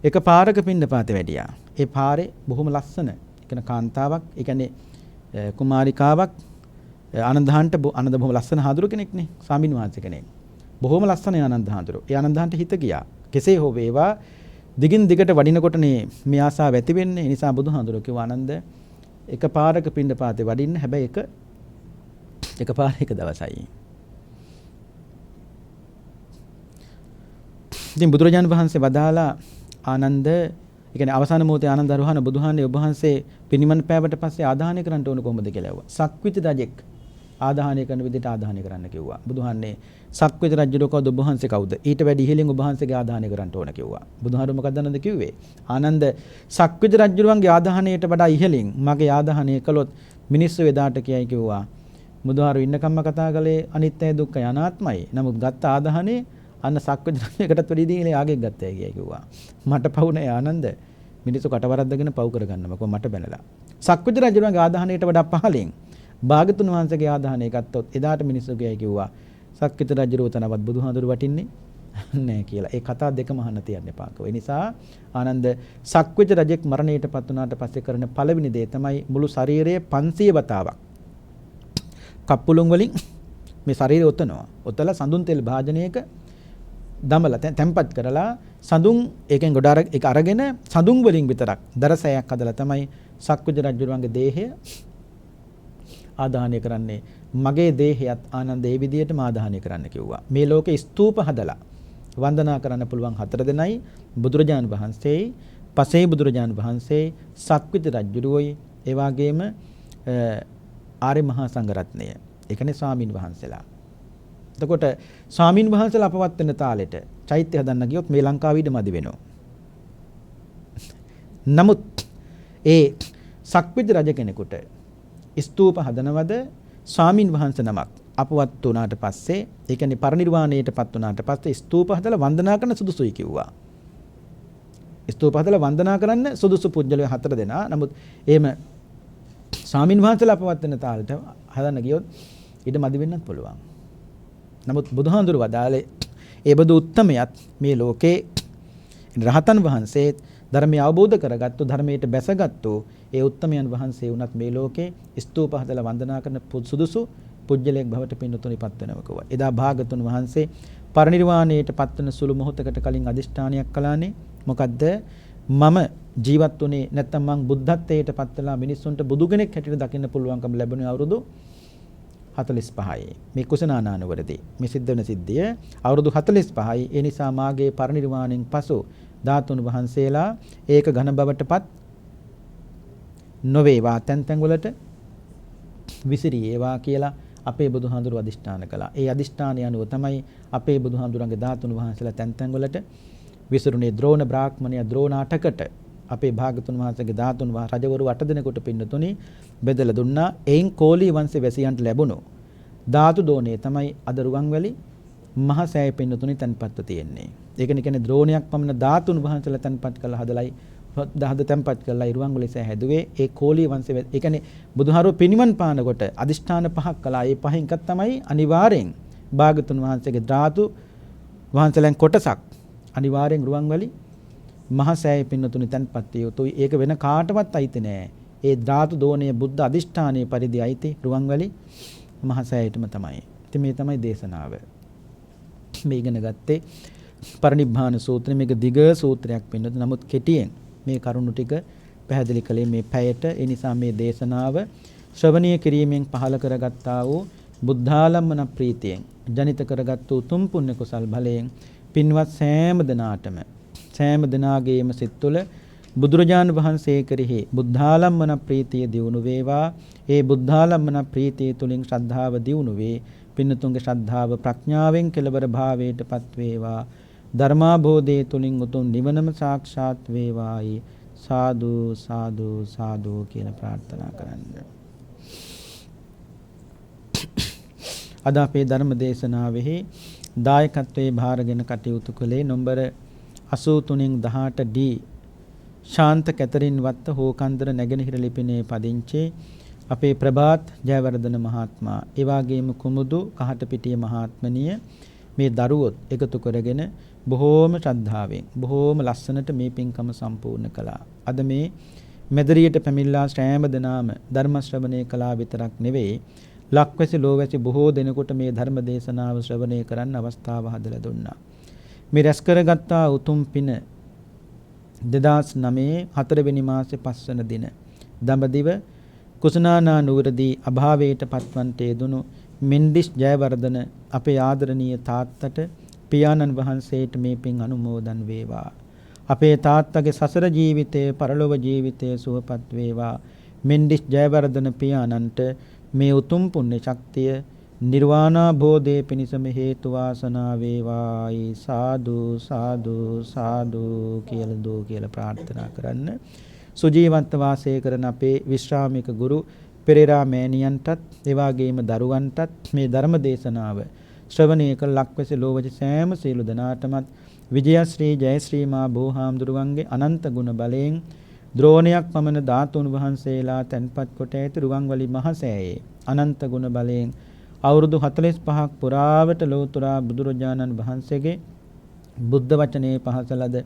එක පාරක පිණ්ඩපාතේ වැඩියා. ඒ පාරේ බොහොම ලස්සන කියන කාන්තාවක්, ඒ කියන්නේ කුමාරිකාවක් ආනන්දහන්ට ආනන්ද බොහොම ලස්සන හාදුරු කෙනෙක් නේ, ස්වාමීන් වහන්සේ කෙනෙක්. බොහොම ලස්සන ආනන්ද හාදුරු. ඒ ආනන්දහන්ට හිත ගියා. කෙසේ හෝ වේවා දිගින් දිගට වඩිනකොටනේ මේ ආසාව ඇති වෙන්නේ. ඒ නිසා බුදුහාඳුරු කිව්වා ආනන්ද එක පාරක පිණ්ඩපාතේ වඩින්න, හැබැයි එක පාරක දවසයි. ඉතින් බුදුරජාණන් වහන්සේ වදාලා ආනන්ද, ඒ කියන්නේ අවසාන මොහොතේ ආනන්ද අරහන බුදුහාන්නේ ඔබ වහන්සේ පිරිනිවන් පෑවට පස්සේ ආදාහනය කරන්න ඕන කොහොමද කියලා ඇහුවා. සක්විති රජෙක් ආදාහනය කරන විදිහට ආදාහනය කරන්න කිව්වා. බුදුහාන්නේ සක්විති රජුට කවුද ඔබ වහන්සේ කවුද? ඊට වැඩි ඉහළින් ඔබ වහන්සේගේ ආදාහනය කරන්න ඕන කිව්වා. බුදුහාරු මොකක්ද නන්ද කිව්වේ? ආනන්ද සක්විති රජුගේ ආදාහනයට වඩා ඉහළින් මගේ ආදාහනය කළොත් මිනිස්සු එදාට කියයි කිව්වා. බුදුහාරු ඉන්නකම්ම කතා කළේ අනිත්‍ය දුක්ඛ අනාත්මයි. නමුත් ගත්ත ආදාහනේ අන්න සක්විති රජුකටත් වැඩි ඉහළින් ආගෙත් ගත්තයි කියයි කිව්වා. මට පවු නෑ ආනන්ද. මිනිස්සු කටවරද්දගෙන පව් කරගන්නම මට බැනලා. සක්විති රජුගේ ආදාහනයට වඩා පහළින් භාගතුන් වහන්සේගේ ආදාහනය ගත්තොත් එදාට මිනිස්සු කියයි කිව්වා සක්විති රජුව තනවත් බුදුහාඳුරු වටින්නේ නැහැ කියලා. ඒ කතා දෙකම අහන්න තියන්න එපාකෝ. ඒ නිසා ආනන්ද සක්විති රජෙක් මරණයටපත් වුණාට පස්සේ කරන පළවෙනි දේ තමයි මුළු ශරීරයේ 500 වතාවක් කප්පුලුන් වලින් මේ ශරීරය ඔතනවා. ඔතලා සඳුන් තෙල් භාජනයක දමලා තැම්පත් කරලා සඳුන් ඒකෙන් ගොඩ ඒක අරගෙන සඳුන් වලින් විතරක් දරසයක් හදලා තමයි සක්විති රජුගේ දේහය ආදාහනය කරන්නේ. මගේ දේහයත් ආනන්ද ඒ විදිහටම ආදාහනය කරන්න කිව්වා. මේ ලෝකේ ස්තූප හදලා වන්දනා කරන්න පුළුවන් 4 දෙනයි බුදුරජාණන් වහන්සේයි, පසේ බුදුරජාණන් වහන්සේ, සක්විති රජුරුවයි, ඒ වගේම ආර්ය මහා සංඝරත්නය. ඒ කියන්නේ ස්වාමින් වහන්සේලා. එතකොට ස්වාමින් වහන්සේලා අපවත් වෙන තාලෙට චෛත්‍ය හදන්න ගියොත් මේ ලංකාවේ ඉඩමදි වෙනවා. නමුත් ඒ සක්විති රජ කෙනෙකුට ස්තූප හදනවද ස්වාමින් වහන්සේ නමක් අපවත් වුණාට පස්සේ ඒ කියන්නේ පරිනිර්වාණයටපත් වුණාට පස්සේ ස්තූප හදලා වන්දනා කරන සුදුසුයි කිව්වා. ස්තූප හදලා වන්දනා කරන්න සුදුසු පුජ්‍යලය 4 දෙනා. නමුත් එහෙම ස්වාමින් වහන්සේලා අපවත් වෙන තාලෙට හදන්න ගියොත් ඉඩමදි වෙන්නත් පුළුවන්. නමුත් බුදුහාඳුර වදාළේ ඒ බඳු උත්තමයත් මේ ලෝකේ රහතන් වහන්සේ ධර්මය අවබෝධ කරගත්තු ධර්මයට බැසගත්තු ඒ උත්තමයන් වහන්සේ වුණත් මේ ලෝකේ ස්තූප හදලා වන්දනා කරන සුදුසු පුජ්‍යලයක් බවට පින්නතුනිපත් වෙනවා කිව්වා. එදා භාගතුන් වහන්සේ පරිනිර්වාණයට පත්වන සුළු මොහොතකට කලින් අදිෂ්ඨානයක් කළානේ. මොකද්ද? මම ජීවත් වුණේ නැත්නම් මං බුද්ධත්වයට පත් වෙලා මිනිස්සුන්ට බුදු කෙනෙක් හැටියට දකින්න පුළුවන්කම ලැබුණේ අවුරුදු 45යි. මේ කුසනානානවරදී මේ සිද්ධ වෙන සිද්ධිය අවුරුදු 45යි. ඒ නිසා මාගේ පරිනිර්වාණයෙන් පසු ධාතුන් වහන්සේලා ඒක ඝන බවටපත් නොවේවා, තැන් තැන් වලට විසිරියේවා කියලා අපේ බුදුහාඳුරු අදිෂ්ඨාන කළා. ඒ අදිෂ්ඨානය අනුව තමයි අපේ බුදුහාඳුරන්ගේ ධාතුන් වහන්සේලා තැන් තැන් වලට විසිරුනේ. ද්‍රෝණ බ්‍රාහ්මණය ද්‍රෝණ 8කට අපේ භාගතුන් වහන්සේගේ ධාතුන් රජවරු 8 දෙනෙකුට පින්නතුනි බෙදලා දුන්නා. එයින් කෝලී වංශේ වැසියන්ට ලැබුණු ධාතු දෝණේ තමයි අද රුවන්වැලි මහා සෑය පින්නතුනි තැන්පත්ව තියෙන්නේ. ඒක කියන්නේ ද්‍රෝණයක් පමණ ධාතුන් වහන්සේලා තැන්පත් කළා හදලයි දහද තැන්පත් කළා රුවන්වැලි සෑය හැදුවේ. ඒ කෝලී වංශේ ඒ කියන්නේ බුදුහාරෝ පිනිවන් පාන කොට අදිෂ්ඨාන 5ක් කළා. ඒ පහෙන් එකක් තමයි අනිවාර්යෙන් භාගතුන් වහන්සේගේ ධාතු වහන්සේලෙන් කොටසක් අනිවාර්යෙන් රුවන්වැලි මහා සෑය පින්නතුනි තැන්පත් විය යුතුයි. ඒක වෙන කාටවත් අයිති නෑ. ඒ ධාතු දෝණයේ බුද්ධ අදිෂ්ඨානයේ පරිදි අයිති රුවන්වැලි මහා සෑයටම තමයි. ඉතින් මේ තමයි දේශනාව. මේ ඉගෙන ගත්තේ පරිනිබ්බාන සූත්‍රය. මේක දිග සූත්‍රයක් වෙන්නත්. නමුත් කෙටියෙන් මේ කරුණු ටික පැහැදිලි කළේ මේ පැයට. ඒ නිසා මේ දේශනාව ශ්‍රවණීය කිරීමෙන් පහළ කරගත්තා වූ බුද්ධාලම්මන ප්‍රීතියෙන් ජනිත කරගත් උතුම් පුණ්‍ය කුසල් බලයෙන් පින්වත් සෑම දිනාගේම සිත් තුළ බුදුරජාණන් වහන්සේ කෙරෙහි බුද්ධාලම්මන ප්‍රීතිය දියුණු වේවා. ඒ බුද්ධාලම්මන ප්‍රීතිය තුලින් ශ්‍රද්ධාව දියුණු වේ. පින්නතුන්ගේ ශ්‍රද්ධාව ප්‍රඥාවෙන් කෙලවර භාවයටපත් වේවා. ධර්මාභෝධයේ තුලින් උතුම් නිවනම සාක්ෂාත් වේවායි. සාදු සාදු සාදු කියන ප්‍රාර්ථනා කරන්න. අද අපේ ධර්ම දේශනාවෙහි දායකත්වයේ භාරගෙන කටයුතු කළේ නම්බර 8318D ශාන්ත කැතරින් වත්ත හෝකන්දර නැගෙනහිර ලිපිනේ පදිංචි අපේ ප්‍රභාත් ජයවර්ධන මහත්මයා, ඒ වගේම කුමුදු කහටපිටිය මහත්මනිය මේ දරුවොත් එකතු කරගෙන බොහෝම ශ්‍රද්ධාවෙන් බොහෝම ලස්සනට මේ පින්කම සම්පූර්ණ කළා. අද මේ මෙදරියට පැමිණලා ශ්‍රෑම දනාම ධර්ම ශ්‍රවණය කළා විතරක් නෙවෙයි, ලක්වැසි ලෝවැසි බොහෝ දෙනෙකුට මේ ධර්ම දේශනාව ශ්‍රවණය කරන්න අවස්ථාව හදලා දුන්නා. මේ රැස් කරගත්තා උතුම් පින 2009 4 වෙනි මාසේ 5 වෙනි දින දඹදිව කුසනානා නුවරදී අභාවයට පත්වන්ට යෙදුණු මෙන්ඩිස් ජයවර්ධන අපේ ආදරණීය තාත්තට පියාණන් වහන්සේට මේ පින් අනුමෝදන් වේවා. අපේ තාත්තගේ සසර ජීවිතයේ පරලොව ජීවිතයේ සුවපත් වේවා. මෙන්ඩිස් ජයවර්ධන පියාණන්ට මේ උතුම් පුණ්‍ය ශක්තිය නිර්වාණාභෝධයේ පිණිසම හේතු වාසනා වේවායි සාදු සාදු සාදු කියලා ප්‍රාර්ථනා කරන්න. සුජීවන්ත වාසය කරන අපේ විශ්‍රාමික ගුරු පෙරේරා මෑණියන්ටත් ඒ වගේම දරුවන්ටත් මේ ධර්ම දේශනාව ශ්‍රවණය කළ ලක්වැසි ලෝවැජ සෑම සියලු දෙනාටමත් විජයශ්‍රී ජයශ්‍රී මා බෝහාමුදුරුවන්ගේ අනන්ත ගුණ බලයෙන් ද්‍රෝණයක් පමණ ධාතුන් වහන්සේලා තැන්පත් කොට ඇති රුවන්වැලි මහසෑයේ අනන්ත ගුණ බලයෙන් අවුරුදු 45ක් පුරාවට ලෝතර බුදුරජාණන් වහන්සේගේ බුද්ධ වචනේ පහසලද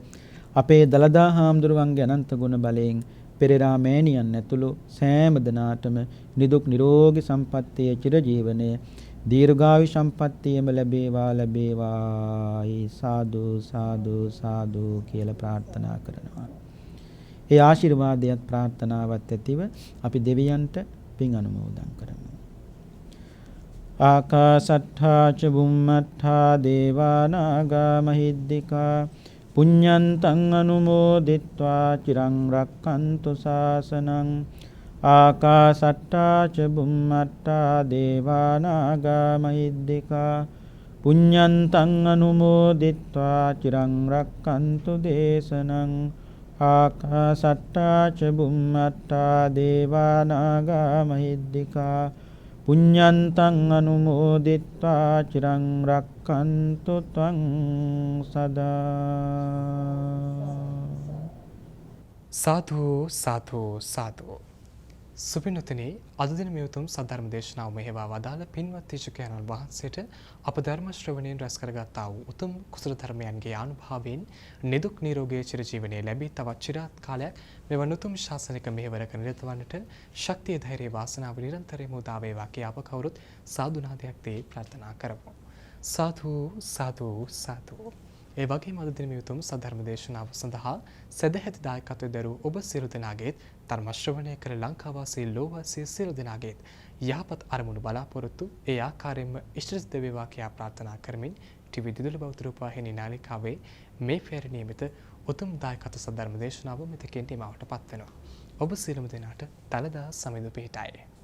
අපේ දලදා හාමුදුරුවන්ගේ අනන්ත ගුණ බලයෙන් පෙරේරා මෑණියන් ඇතුළු සෑම දෙනාටම නිදුක් නිරෝගී සම්පන්නිය චිරජීවනය දීර්ඝායු සම්පන්නියම ලැබේවා සාදු සාදු සාදු කියලා ප්‍රාර්ථනා කරනවා. ඒ ආශිර්වාදයක් ප්‍රාර්ථනාවත් ඇතිව අපි දෙවියන්ට පින් අනුමෝදන් කරමු. ආකාසට්ඨා ච බුම්මට්ඨා දේවා නාග මහිද්దికා පුඤ්ඤන්තං අනුමෝදිත්වා චිරං රක්ඛන්තු ශාසනං. ආකාසට්ඨා ච බුම්මට්ඨා දේවා නාග මහිද්దికා පුඤ්ඤන්තං අනුමෝදිත්වා චිරං රක්ඛන්තු දේශනං. ආකාසට්ඨා ච බුම්මට්ඨා දේවා නාග මහිද්దికා පුඤ්ඤන්තං අනුමෝදිත්වා චිරං රක්ඛන්තු ත්වං සදා. සාදු සාදු සාදු. සුපින්වතුනි, අද දින මේ උතුම් සද්ධර්ම දේශනාව මෙහෙවා වදාළ පින්වත් ත්‍රිශිකයන්න් වහන්සේට අප ධර්ම ශ්‍රවණයෙන් රැස් කරගත්තා වූ උතුම් කුසල ධර්මයන්ගේ ආනුභාවයෙන් නිදුක් නිරෝගී චිරජීවනයේ ලැබී තවත් චිරාත් කාලයක් මෙවන් උතුම් ශාසනික මෙහෙවරක නිරත වන්නට ශක්තිය ධෛර්ය වාසනාව නිරන්තරයෙන්ම උදා වේවා කියා අප කවුරුත් සාදු නාදයක් දී ප්‍රාර්ථනා කරමු. සාදු සාදු සාදු. ඒ වගේම අද දින මේ උතුම් සද්ධර්ම දේශනාව සඳහා සදැහැති දායකත්වයෙන් දරූ ඔබ සියලු දෙනාගේත් ධර්ම ශ්‍රවණය කර ලංකාවාසී ලෝවාසී සියලු දෙනාගේත් යහපත් අරමුණු බලාපොරොත්තු ඒ ආකාරයෙන්ම ඉෂ්ට වේවා කියා ප්‍රාර්ථනා කරමින් ටීවී දිදුල බෞද්ධ රූපවාහිනී නාලිකාවේ මේ පෙර නියමිත උතුම් දායකත්ව සද්ධර්ම දේශනාව මෙතකින් නිමවට පත් වෙනවා. ඔබ සියලුම දෙනාට තලදා සමිඳු පිහිටයි.